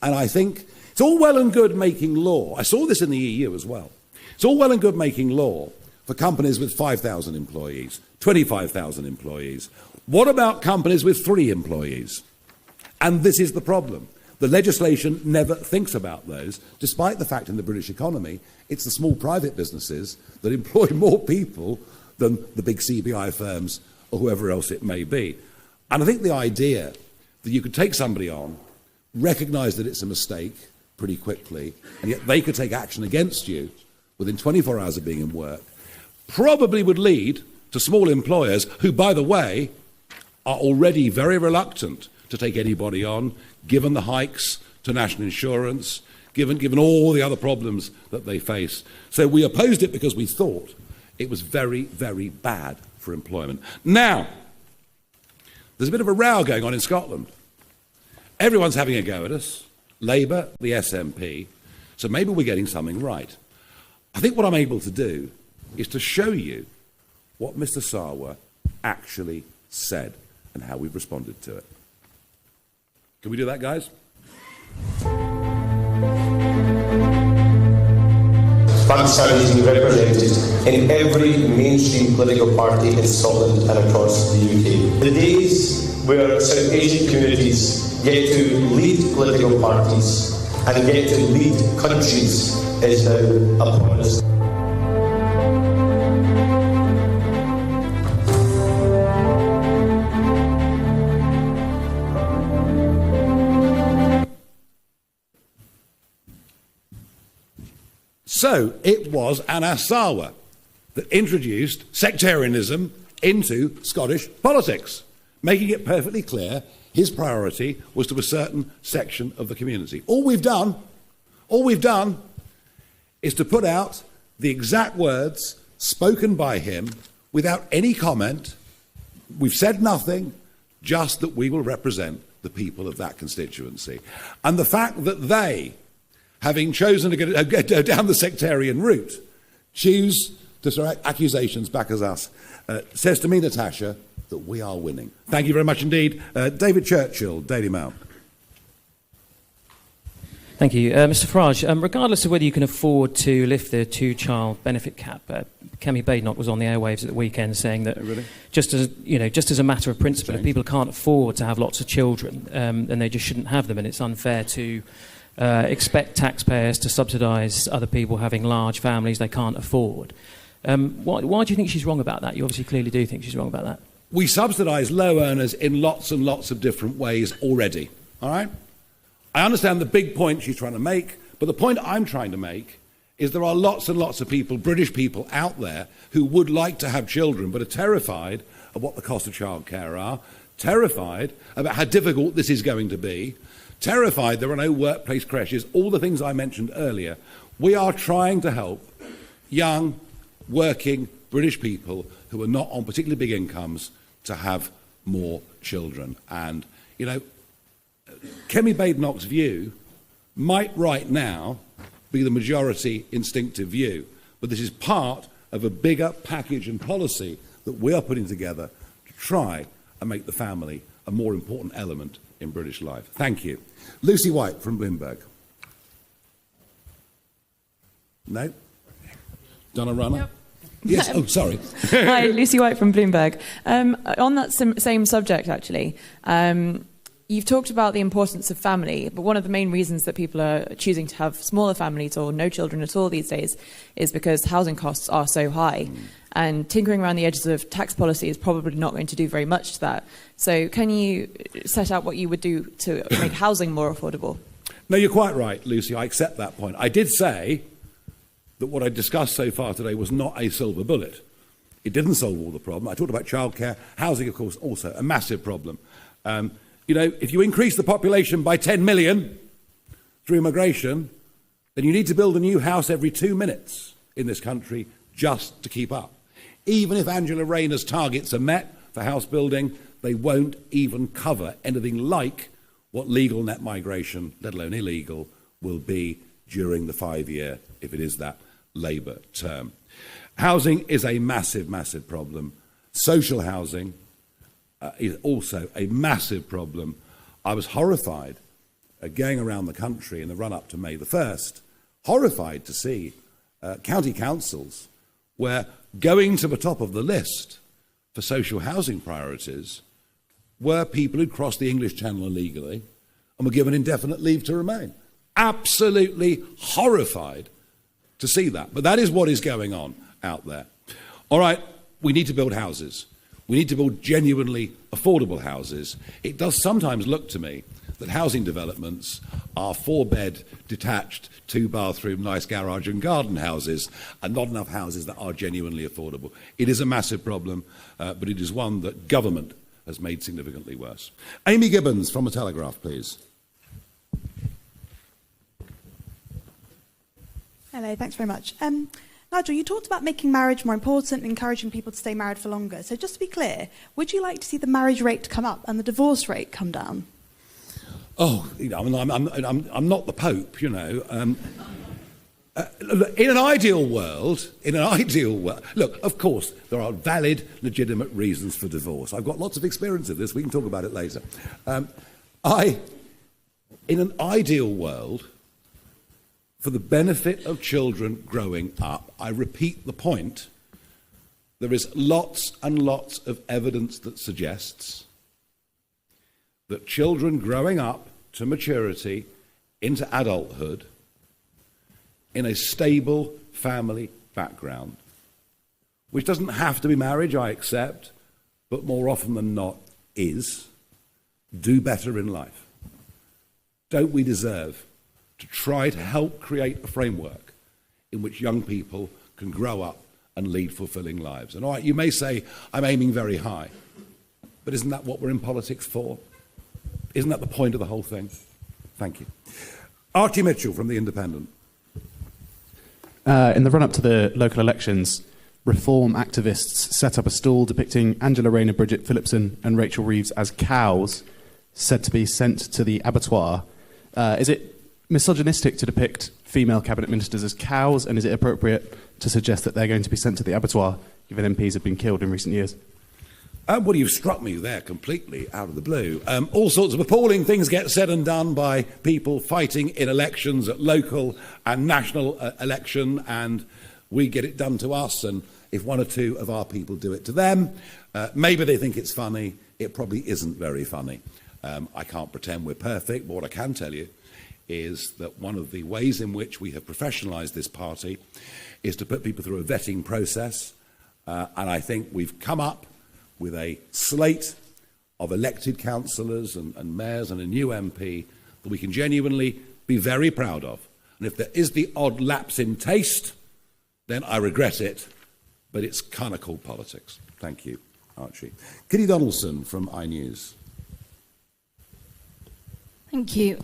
And I think it's all well and good making law. I saw this in the EU as well. It's all well and good making law for companies with 5,000 employees, 25,000 employees. What about companies with 3 employees? And this is the problem. The legislation never thinks about those, despite the fact in the British economy, it's the small private businesses that employ more people than the big CBI firms or whoever else it may be. And I think the idea that you could take somebody on, recognise that it's a mistake pretty quickly, and yet they could take action against you within 24 hours of being in work, probably would lead to small employers who, by the way, are already very reluctant to take anybody on, given the hikes to national insurance, given all the other problems that they face. So we opposed it because we thought it was very, very bad for employment. Now, there's a bit of a row going on in Scotland. Everyone's having a go at us, Labour, the SNP, so maybe we're getting something right. I think what I'm able to do is to show you what Mr. Sarwar actually said and how we've responded to it. Can we do that, guys? Pakistan is being represented in every mainstream political party in Scotland and across the UK. The days where South Asian communities get to lead political parties and get to lead countries is now upon us. So it was Anas Sarwar that introduced sectarianism into Scottish politics, making it perfectly clear his priority was to a certain section of the community. All we've done is to put out the exact words spoken by him without any comment. We've said nothing, just that we will represent the people of that constituency. And the fact that they, having chosen to go down the sectarian route, choose to throw accusations back at us, says to me, Natasha, that we are winning. Thank you very much indeed. David Churchill, Daily Mail. Thank you. Mr Farage, regardless of whether you can afford to lift the two-child benefit cap, Kemi Badenoch was on the airwaves at the weekend saying that just as a matter of principle, if people can't afford to have lots of children, then they just shouldn't have them, and it's unfair to expect taxpayers to subsidise other people having large families they can't afford. Why do you think she's wrong about that? You obviously clearly do think she's wrong about that. We subsidise low earners in lots and lots of different ways already, all right? I understand the big point she's trying to make, but the point I'm trying to make is there are lots and lots of people, British people out there, who would like to have children but are terrified of what the cost of childcare are, terrified about how difficult this is going to be, terrified there are no workplace creches, all the things I mentioned earlier. We are trying to help young, working British people who are not on particularly big incomes to have more children. And, you know, Kemi Badenoch's view might right now be the majority instinctive view, but this is part of a bigger package and policy that we are putting together to try and make the family a more important element in British life. Thank you. Lucy White from Bloomberg. No? Donna Runner? Yep. Yes, oh, sorry. Hi, Lucy White from Bloomberg. On that same subject, actually, you've talked about the importance of family, but one of the main reasons that people are choosing to have smaller families or no children at all these days is because housing costs are so high. And tinkering around the edges of tax policy is probably not going to do very much to that. So can you set out what you would do to make housing more affordable? No, you're quite right, Lucy. I accept that point. I did say that what I discussed so far today was not a silver bullet. It didn't solve all the problem. I talked about childcare, housing, of course, also a massive problem. You know, if you increase the population by 10 million through immigration, then you need to build a new house every 2 minutes in this country just to keep up. Even if Angela Rayner's targets are met for house building, they won't even cover anything like what legal net migration, let alone illegal, will be during the 5-year, if it is that, Labour term. Housing is a massive, massive problem. Social housing is also a massive problem. I was horrified going around the country in the run-up to May the 1st, horrified to see county councils where going to the top of the list for social housing priorities were people who'd crossed the English Channel illegally and were given indefinite leave to remain. Absolutely horrified to see that. But that is what is going on out there. All right, we need to build houses. We need to build genuinely affordable houses. It does sometimes look to me that housing developments are 4-bed, detached, 2-bathroom, nice garage and garden houses, and not enough houses that are genuinely affordable. It is a massive problem, but it is one that government has made significantly worse. Amy Gibbons from The Telegraph, please. Hello, thanks very much. Nigel, you talked about making marriage more important and encouraging people to stay married for longer. So just to be clear, would you like to see the marriage rate come up and the divorce rate come down? Oh, you know, I'm not the Pope, you know. In an ideal world, look, of course, there are valid, legitimate reasons for divorce. I've got lots of experience of this. We can talk about it later. In an ideal world, for the benefit of children growing up, I repeat the point, there is lots and lots of evidence that suggests that children growing up to maturity into adulthood in a stable family background, which doesn't have to be marriage, I accept, but more often than not is, do better in life. Don't we deserve to try to help create a framework in which young people can grow up and lead fulfilling lives? And all right, you may say, I'm aiming very high, but isn't that what we're in politics for? Isn't that the point of the whole thing? Thank you. Archie Mitchell from The Independent. In the run-up to the local elections, reform activists set up a stall depicting Angela Rayner, Bridget Phillipson and Rachel Reeves as cows said to be sent to the abattoir. Is it misogynistic to depict female cabinet ministers as cows, and is it appropriate to suggest that they're going to be sent to the abattoir, given MPs have been killed in recent years? Well, you've struck me there completely out of the blue. All sorts of appalling things get said and done by people fighting in elections at local and national election, and we get it done to us, and if one or two of our people do it to them, maybe they think it's funny. It probably isn't very funny. I can't pretend we're perfect, but what I can tell you is that one of the ways in which we have professionalised this party is to put people through a vetting process, and I think we've come up with a slate of elected councillors and mayors and a new MP that we can genuinely be very proud of. And if there is the odd lapse in taste, then I regret it, but it's kind of called politics. Thank you, Archie. Kitty Donaldson from iNews. Thank you.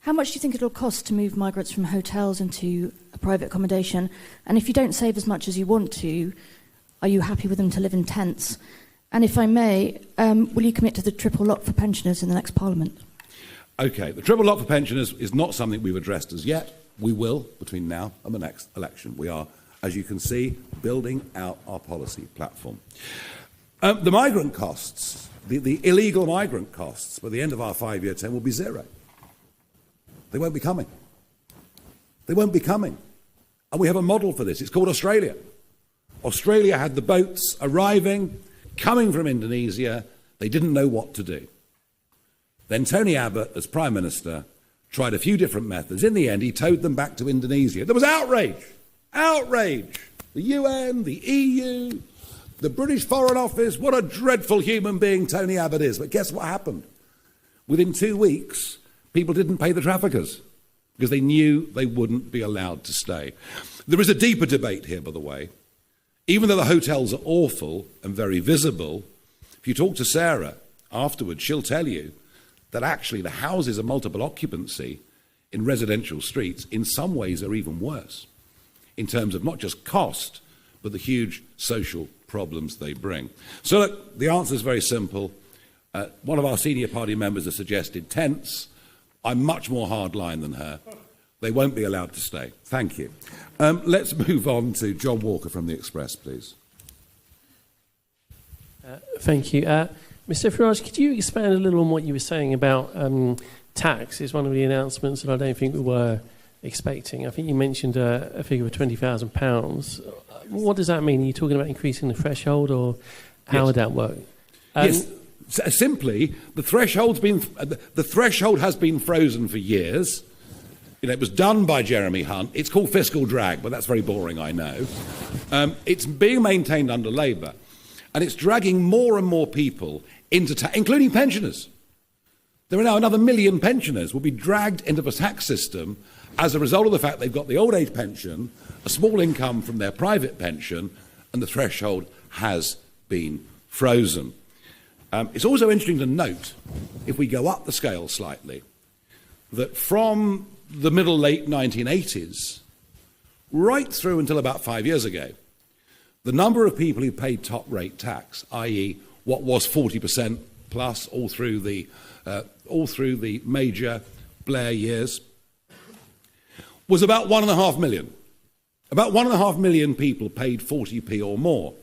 How much do you think it'll cost to move migrants from hotels into a private accommodation? And if you don't save as much as you want to, are you happy with them to live in tents? And if I may, will you commit to the triple lock for pensioners in the next Parliament? OK, the triple lock for pensioners is not something we've addressed as yet. We will between now and the next election. We are, as you can see, building out our policy platform. The migrant costs, the illegal migrant costs by the end of our 5-year term will be zero. They won't be coming. They won't be coming. And we have a model for this. It's called Australia. Australia had the boats arriving, coming from Indonesia. They didn't know what to do. Then Tony Abbott, as Prime Minister, tried a few different methods. In the end, he towed them back to Indonesia. There was outrage. Outrage. The UN, the EU, the British Foreign Office. What a dreadful human being Tony Abbott is. But guess what happened? Within 2 weeks, people didn't pay the traffickers because they knew they wouldn't be allowed to stay. There is a deeper debate here, by the way. Even though the hotels are awful and very visible, if you talk to Sarah afterwards, she'll tell you that actually the houses of multiple occupancy in residential streets in some ways are even worse in terms of not just cost, but the huge social problems they bring. So look, the answer is very simple. One of our senior party members has suggested tents. I'm much more hardline than her. They won't be allowed to stay. Thank you. Let's move on to John Walker from The Express, please. Thank you. Mr. Farage, could you expand a little on what you were saying about tax? It's one of the announcements that I don't think we were expecting. I think you mentioned a figure of £20,000. What does that mean? Are you talking about increasing the threshold, or how would that work? Yes. Simply, the threshold has been frozen for years it was done by Jeremy Hunt. It's called fiscal drag, but that's very boring, I know. It's being maintained under Labour, and it's dragging more and more people into tax, including pensioners. There are now another 1 million pensioners will be dragged into the tax system as a result of the fact they've got the old age pension, a small income from their private pension, and the threshold has been frozen. It's also interesting to note, if we go up the scale slightly, that from the late 1980s, right through until about 5 years ago, the number of people who paid top rate tax, i.e. what was 40% plus all through the major Blair years, was about 1.5 million. About 1.5 million people paid 40p or more.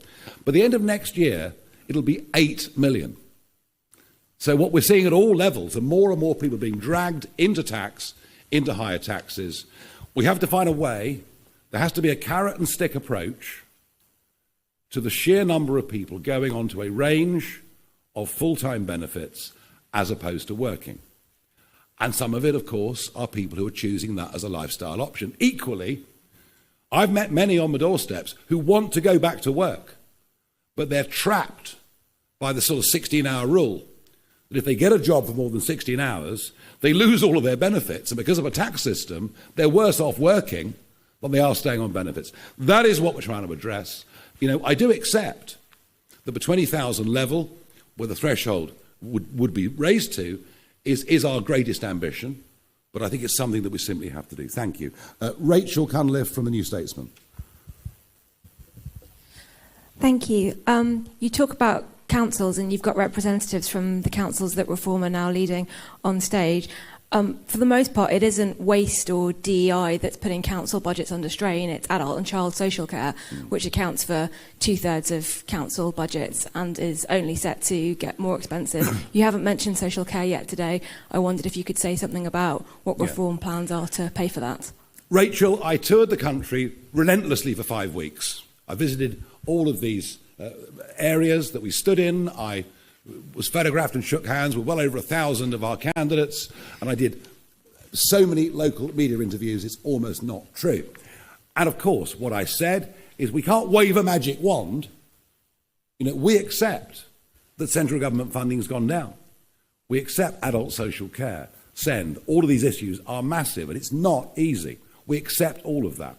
By the end of next year, it'll be 8 million. So what we're seeing at all levels are more and more people being dragged into tax, into higher taxes. We have to find a way. There has to be a carrot and stick approach to the sheer number of people going onto a range of full-time benefits as opposed to working. And some of it, of course, are people who are choosing that as a lifestyle option. Equally, I've met many on my doorsteps who want to go back to work, but they're trapped by the sort of 16-hour rule. That if they get a job for more than 16 hours, they lose all of their benefits. And because of a tax system, they're worse off working than they are staying on benefits. That is what we're trying to address. I do accept that the 20,000 level, where the threshold would be raised to, is our greatest ambition. But I think it's something that we simply have to do. Thank you. Rachel Cunliffe from the New Statesman. Thank you. You talk about councils, and you've got representatives from the councils that Reform are now leading on stage. For the most part, it isn't waste or DEI that's putting council budgets under strain. It's adult and child social care, which accounts for 2/3 of council budgets and is only set to get more expensive. You haven't mentioned social care yet today. I wondered if you could say something about what Reform plans are to pay for that. Rachel, I toured the country relentlessly for 5 weeks. I visited all of these areas that we stood in. I was photographed and shook hands with well over 1,000 of our candidates, and I did so many local media interviews, it's almost not true. And of course, what I said is we can't wave a magic wand. We accept that central government funding has gone down. We accept adult social care, SEND. All of these issues are massive, and it's not easy. We accept all of that.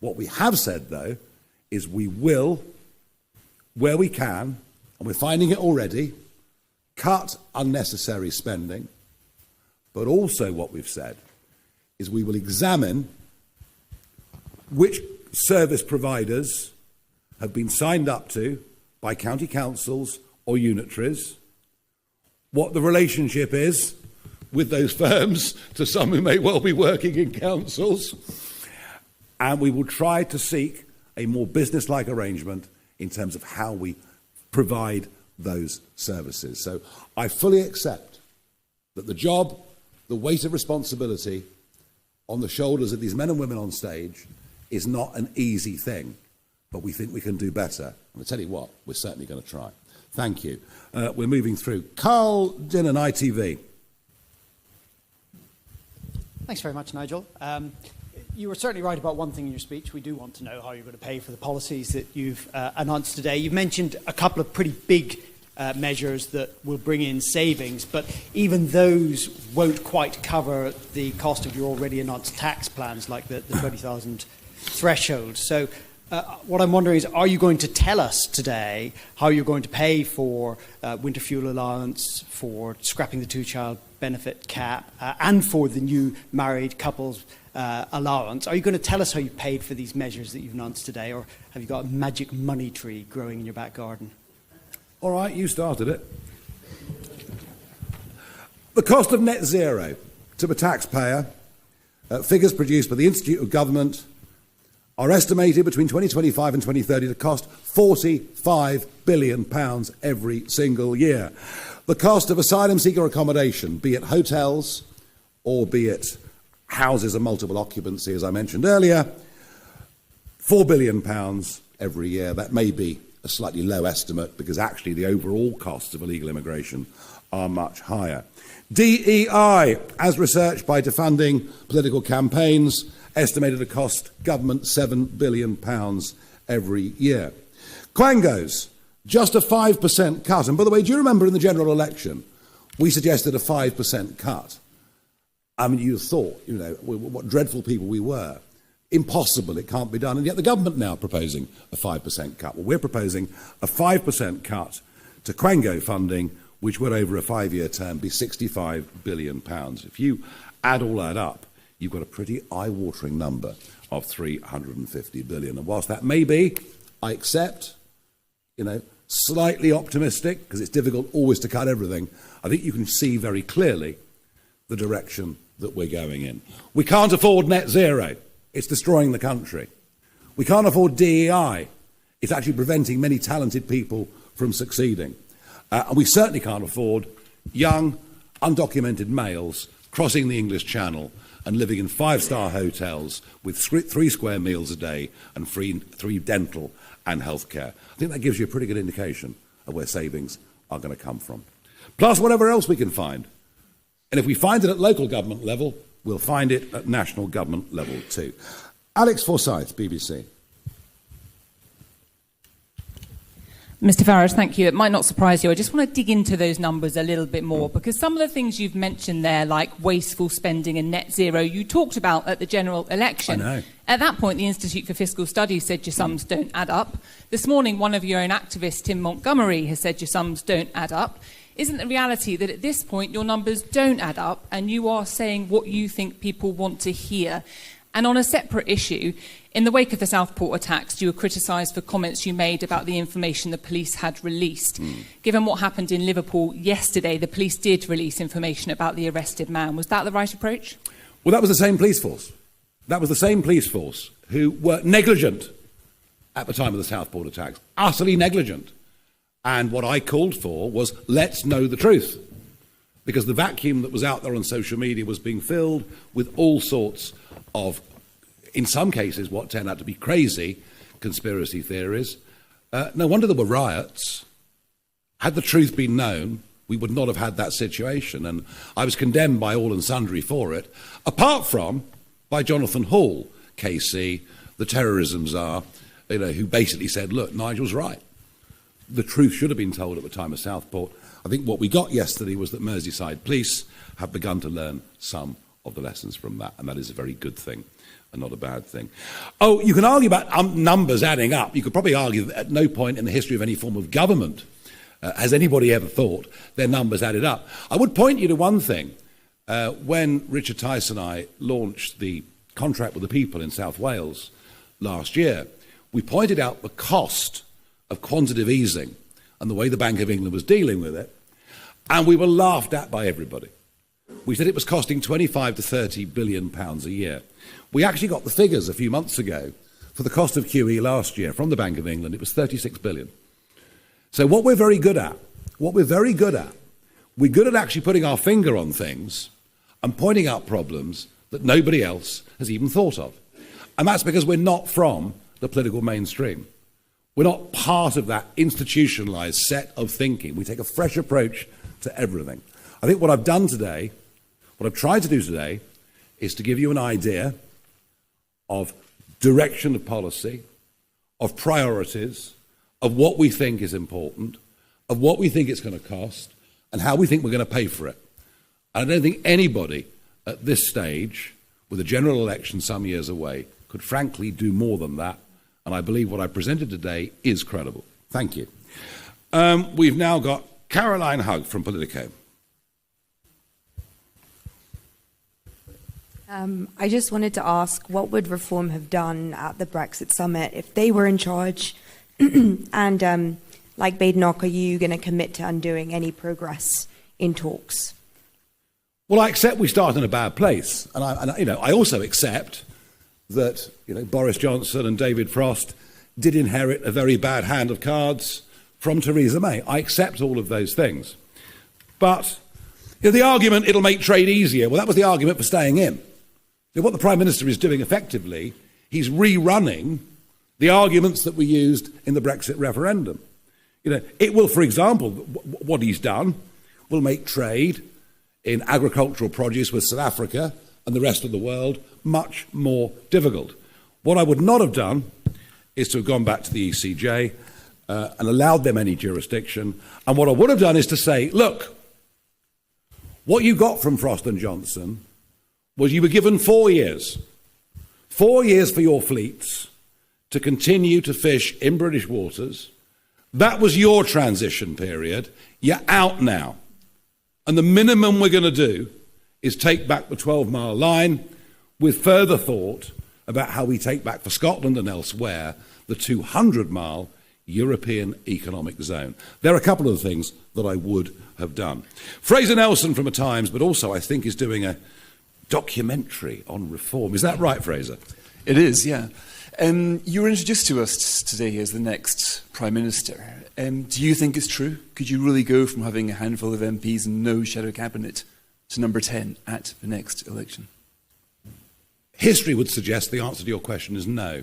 What we have said, though, is we will, where we can, and we're finding it already, cut unnecessary spending. But also what we've said is we will examine which service providers have been signed up to by county councils or unitaries, what the relationship is with those firms to some who may well be working in councils, and we will try to seek a more business-like arrangement in terms of how we provide those services. So I fully accept that the job, the weight of responsibility on the shoulders of these men and women on stage is not an easy thing, but we think we can do better. And I tell you what, we're certainly going to try. Thank you. We're moving through. Carl Dinnan, ITV. Thanks very much, Nigel. You were certainly right about one thing in your speech. We do want to know how you're going to pay for the policies that you've announced today. You've mentioned a couple of pretty big measures that will bring in savings, but even those won't quite cover the cost of your already announced tax plans, like the 20,000 threshold. So what I'm wondering is, are you going to tell us today how you're going to pay for winter fuel allowance, for scrapping the two-child benefit cap, and for the new married couples allowance? Are you going to tell us how you paid for these measures that you've announced today, or have you got a magic money tree growing in your back garden? All right, you started it. The cost of net zero to the taxpayer, figures produced by the Institute of Government, are estimated between 2025 and 2030 to cost £45 billion every single year. The cost of asylum seeker accommodation, be it hotels or be it houses of multiple occupancy, as I mentioned earlier, £4 billion every year. That may be a slightly low estimate because actually the overall costs of illegal immigration are much higher. DEI, as researched by Defunding Political Campaigns, estimated to cost government £7 billion every year. Quangos, just a 5% cut. And by the way, do you remember in the general election, we suggested a 5% cut? I mean, you thought, you know, what dreadful people we were. Impossible, it can't be done. And yet the government now proposing a 5% cut. Well, we're proposing a 5% cut to Quango funding, which would over a 5-year term be £65 billion. If you add all that up, you've got a pretty eye-watering number of £350 billion. And whilst that may be, I accept, you know, slightly optimistic, because it's difficult always to cut everything, I think you can see very clearly the direction that we're going in. We can't afford net zero. It's destroying the country. We can't afford DEI. It's actually preventing many talented people from succeeding. And we certainly can't afford young, undocumented males crossing the English Channel and living in 5-star hotels with 3 square meals a day and free dental and healthcare. I think that gives you a pretty good indication of where savings are going to come from. Plus whatever else we can find. And if we find it at local government level, we'll find it at national government level too. Alex Forsyth, BBC. Mr. Farage, thank you. It might not surprise you. I just want to dig into those numbers a little bit more, because some of the things you've mentioned there, like wasteful spending and net zero, you talked about at the general election. I know. At that point, the Institute for Fiscal Studies said your sums don't add up. This morning, one of your own activists, Tim Montgomery, has said your sums don't add up. Isn't the reality that at this point your numbers don't add up and you are saying what you think people want to hear? And on a separate issue, in the wake of the Southport attacks, you were criticised for comments you made about the information the police had released. Given what happened in Liverpool yesterday, the police did release information about the arrested man. Was that the right approach? Well, that was the same police force. That was the same police force who were negligent at the time of the Southport attacks, utterly negligent. And what I called for was, let's know the truth. Because the vacuum that was out there on social media was being filled with all sorts of, in some cases, what turned out to be crazy conspiracy theories. No wonder there were riots. Had the truth been known, we would not have had that situation. And I was condemned by all and sundry for it, apart from by Jonathan Hall, KC, the terrorism czar, you know, who basically said, look, Nigel's right. The truth should have been told at the time of Southport. I think what we got yesterday was that Merseyside police have begun to learn some of the lessons from that, and that is a very good thing and not a bad thing. Oh, you can argue about numbers adding up. You could probably argue that at no point in the history of any form of government has anybody ever thought their numbers added up. I would point you to one thing. When Richard Tice and I launched the contract with the people in South Wales last year, we pointed out the cost of quantitative easing and the way the Bank of England was dealing with it, and we were laughed at by everybody. We said it was costing 25 to 30 billion pounds a year. We actually got the figures a few months ago for the cost of QE last year from the Bank of England. It was 36 billion. So what we're very good at, we're good at actually putting our finger on things and pointing out problems that nobody else has even thought of. And that's because we're not from the political mainstream. We're not part of that institutionalised set of thinking. We take a fresh approach to everything. I think what I've done today, what I've tried to do today, is to give you an idea of direction of policy, of priorities, of what we think is important, of what we think it's going to cost, and how we think we're going to pay for it. And I don't think anybody at this stage, with a general election some years away, could frankly do more than that. And I believe what I presented today is credible. Thank you. We've now got Caroline Hugg from Politico. I just wanted to ask, what would Reform have done at the Brexit summit if they were in charge? And like Badenoch, are you going to commit to undoing any progress in talks? Well, I accept we start in a bad place. And I also accept that Boris Johnson and David Frost did inherit a very bad hand of cards from Theresa May. I accept all of those things. But the argument, it'll make trade easier, well, that was the argument for staying in. What the Prime Minister is doing effectively, he's rerunning the arguments that were used in the Brexit referendum. It will, for example, what he's done will make trade in agricultural produce with South Africa and the rest of the world much more difficult. What I would not have done is to have gone back to the ECJ and allowed them any jurisdiction. And what I would have done is to say, look, what you got from Frost & Johnson was you were given 4 years. 4 years for your fleets to continue to fish in British waters. That was your transition period. You're out now. And the minimum we're going to do is take back the 12-mile line with further thought about how we take back for Scotland and elsewhere the 200-mile European Economic Zone. There are a couple of things that I would have done. Fraser Nelson from The Times, but also I think is doing a documentary on reform. Is that right, Fraser? It is, yeah. You were introduced to us today as the next Prime Minister. Do you think it's true? Could you really go from having a handful of MPs and no shadow cabinet to number 10 at the next election? History would suggest the answer to your question is no.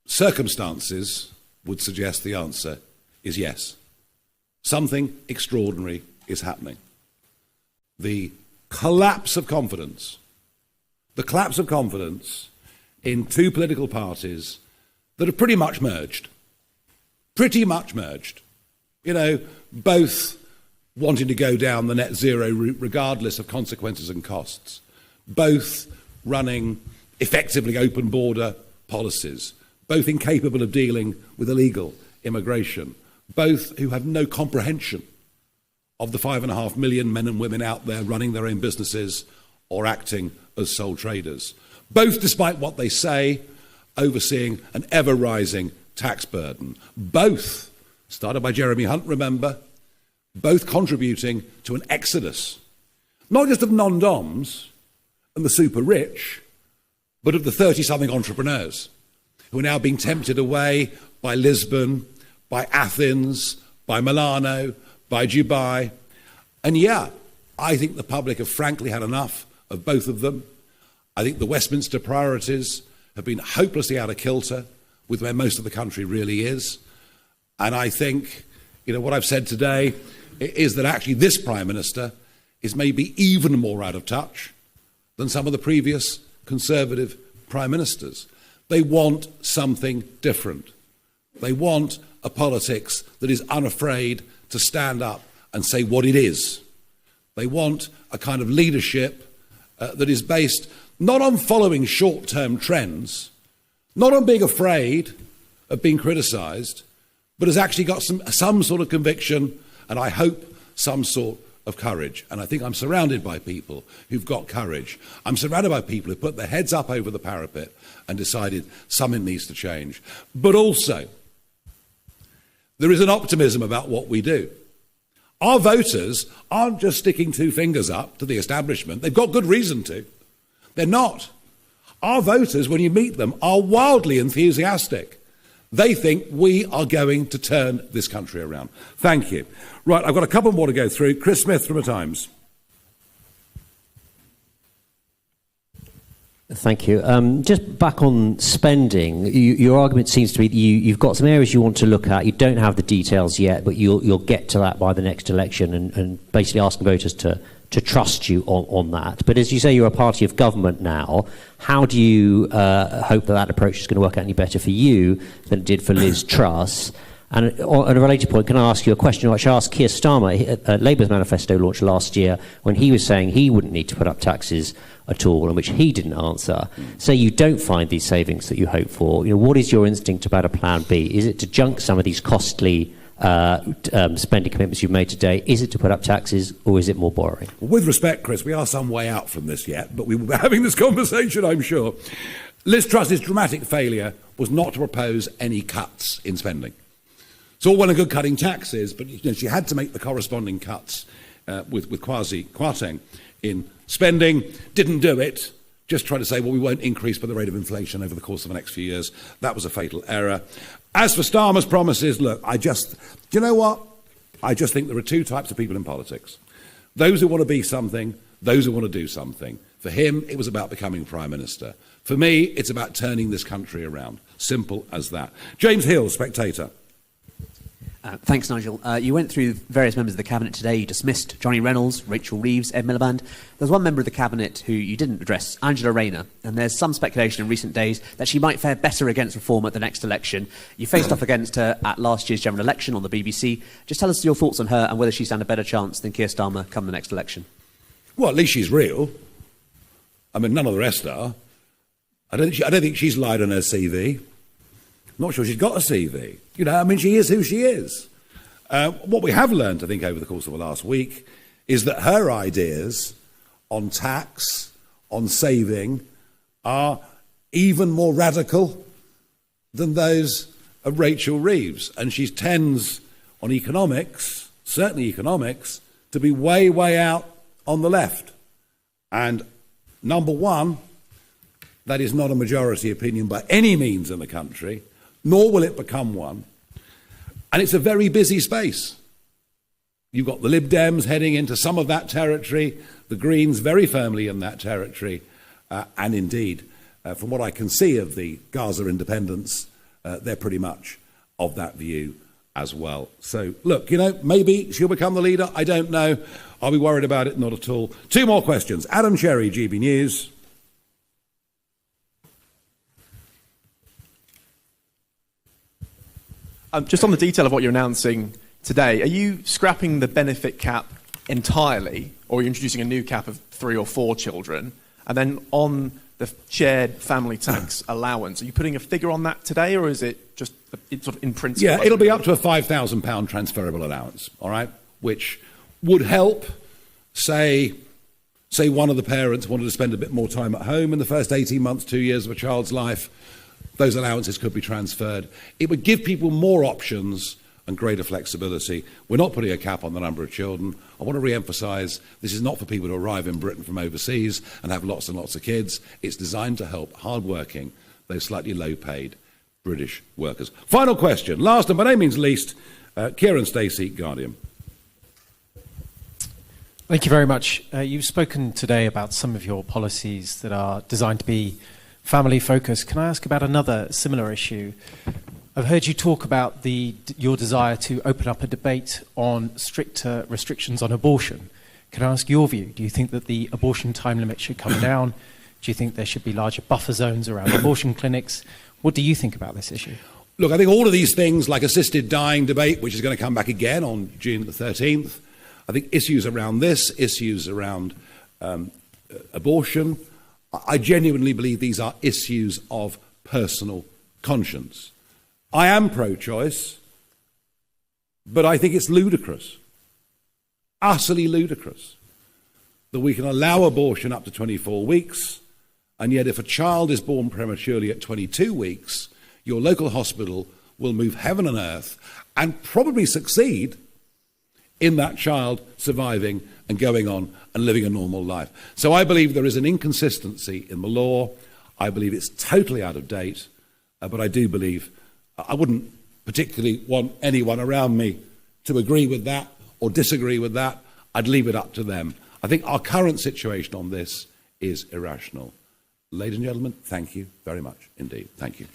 Circumstances would suggest the answer is yes. Something extraordinary is happening. The collapse of confidence in two political parties that have pretty much merged. Both wanting to go down the net zero route regardless of consequences and costs. Both running effectively open border policies. Both incapable of dealing with illegal immigration. Both who have no comprehension of the 5.5 million men and women out there running their own businesses or acting as sole traders. Both, despite what they say, overseeing an ever-rising tax burden. Both, started by Jeremy Hunt, remember, both contributing to an exodus, not just of non-doms and the super-rich, but of the 30-something entrepreneurs who are now being tempted away by Lisbon, by Athens, by Milano, by Dubai. And yeah, I think the public have frankly had enough of both of them. I think the Westminster priorities have been hopelessly out of kilter with where most of the country really is. And I think, what I've said today is that actually this Prime Minister is maybe even more out of touch than some of the previous Conservative Prime Ministers. They want something different. They want a politics that is unafraid to stand up and say what it is. They want a kind of leadership that is based not on following short-term trends, not on being afraid of being criticised, but has actually got some sort of conviction and I hope some sort of courage. And I think I'm surrounded by people who've got courage. I'm surrounded by people who put their heads up over the parapet and decided something needs to change. But also, there is an optimism about what we do. Our voters aren't just sticking two fingers up to the establishment. They've got good reason to. They're not. Our voters, when you meet them, are wildly enthusiastic. They think we are going to turn this country around. Thank you. Right, I've got a couple more to go through. Chris Smith from The Times. Thank you. Just back on spending, your argument seems to be that you've got some areas you want to look at. You don't have the details yet, but you'll get to that by the next election and basically asking voters to trust you on that. But as you say, you're a party of government now. How do you hope that approach is going to work out any better for you than it did for Liz Truss? And on a related point, can I ask you a question which I asked Keir Starmer, Labour's manifesto launched last year, when he was saying he wouldn't need to put up taxes at all, and which he didn't answer. Say you don't find these savings that you hope for. What is your instinct about a plan B? Is it to junk some of these costly spending commitments you've made today? Is it to put up taxes, or is it more borrowing? Well, with respect, Chris, we are some way out from this yet, but we will be having this conversation, I'm sure. Liz Truss's dramatic failure was not to propose any cuts in spending. It's all well and good cutting taxes, but she had to make the corresponding cuts with Kwarteng in spending. Didn't do it. Just tried to say, well, we won't increase by the rate of inflation over the course of the next few years. That was a fatal error. As for Starmer's promises, look, you know what? I just think there are two types of people in politics. Those who want to be something, those who want to do something. For him, it was about becoming Prime Minister. For me, it's about turning this country around. Simple as that. James Hill, Spectator. Thanks, Nigel. You went through various members of the Cabinet today. You dismissed Johnny Reynolds, Rachel Reeves, Ed Miliband. There's one member of the Cabinet who you didn't address, Angela Rayner, and there's some speculation in recent days that she might fare better against reform at the next election. You faced off against her at last year's general election on the BBC. Just tell us your thoughts on her and whether she stands a better chance than Keir Starmer come the next election. Well, at least she's real. I mean, none of the rest are. I don't think she's lied on her CV. Not sure she's got a CV. You know, I mean, she is who she is. What we have learned, I think, over the course of the last week is that her ideas on tax, on saving, are even more radical than those of Rachel Reeves. And she tends, on economics, certainly economics, to be way, way out on the left. And number one, that is not a majority opinion by any means in the country, nor will it become one. And it's a very busy space. You've got the Lib Dems heading into some of that territory, the Greens very firmly in that territory, and indeed, from what I can see of the Gaza independents, they're pretty much of that view as well. So, look, you know, maybe she'll become the leader. I don't know. I'll be worried about it? Not at all. Two more questions. Adam Cherry, GB News. Just on the detail of what you're announcing today, are you scrapping the benefit cap entirely, or are you introducing a new cap of 3 or 4 children? And then on the shared family tax allowance, are you putting a figure on that today, or is it just sort of in principle? Yeah, it'll be up to a £5,000 transferable allowance, all right, which would help, say one of the parents wanted to spend a bit more time at home in the first 18 months, 2 years of a child's life. Those allowances could be transferred. It would give people more options and greater flexibility. We're not putting a cap on the number of children. I want to re-emphasise, this is not for people who arrive in Britain from overseas and have lots and lots of kids. It's designed to help hard-working, though slightly low-paid British workers. Final question, last and by no means least, Kieran Stacey, Guardian. Thank you very much. You've spoken today about some of your policies that are designed to be family focused. Can I ask about another similar issue? I've heard you talk about your desire to open up a debate on stricter restrictions on abortion. Can I ask your view? Do you think that the abortion time limit should come down? Do you think there should be larger buffer zones around abortion clinics? What do you think about this issue? Look, I think all of these things, like assisted dying debate, which is going to come back again on June the 13th, I think issues around this, issues around abortion, I genuinely believe these are issues of personal conscience. I am pro-choice, but I think it's ludicrous, utterly ludicrous, that we can allow abortion up to 24 weeks, and yet if a child is born prematurely at 22 weeks, your local hospital will move heaven and earth and probably succeed in that child surviving and going on and living a normal life. So I believe there is an inconsistency in the law. I believe it's totally out of date, but I do believe, I wouldn't particularly want anyone around me to agree with that or disagree with that. I'd leave it up to them. I think our current situation on this is irrational. Ladies and gentlemen, thank you very much indeed. Thank you.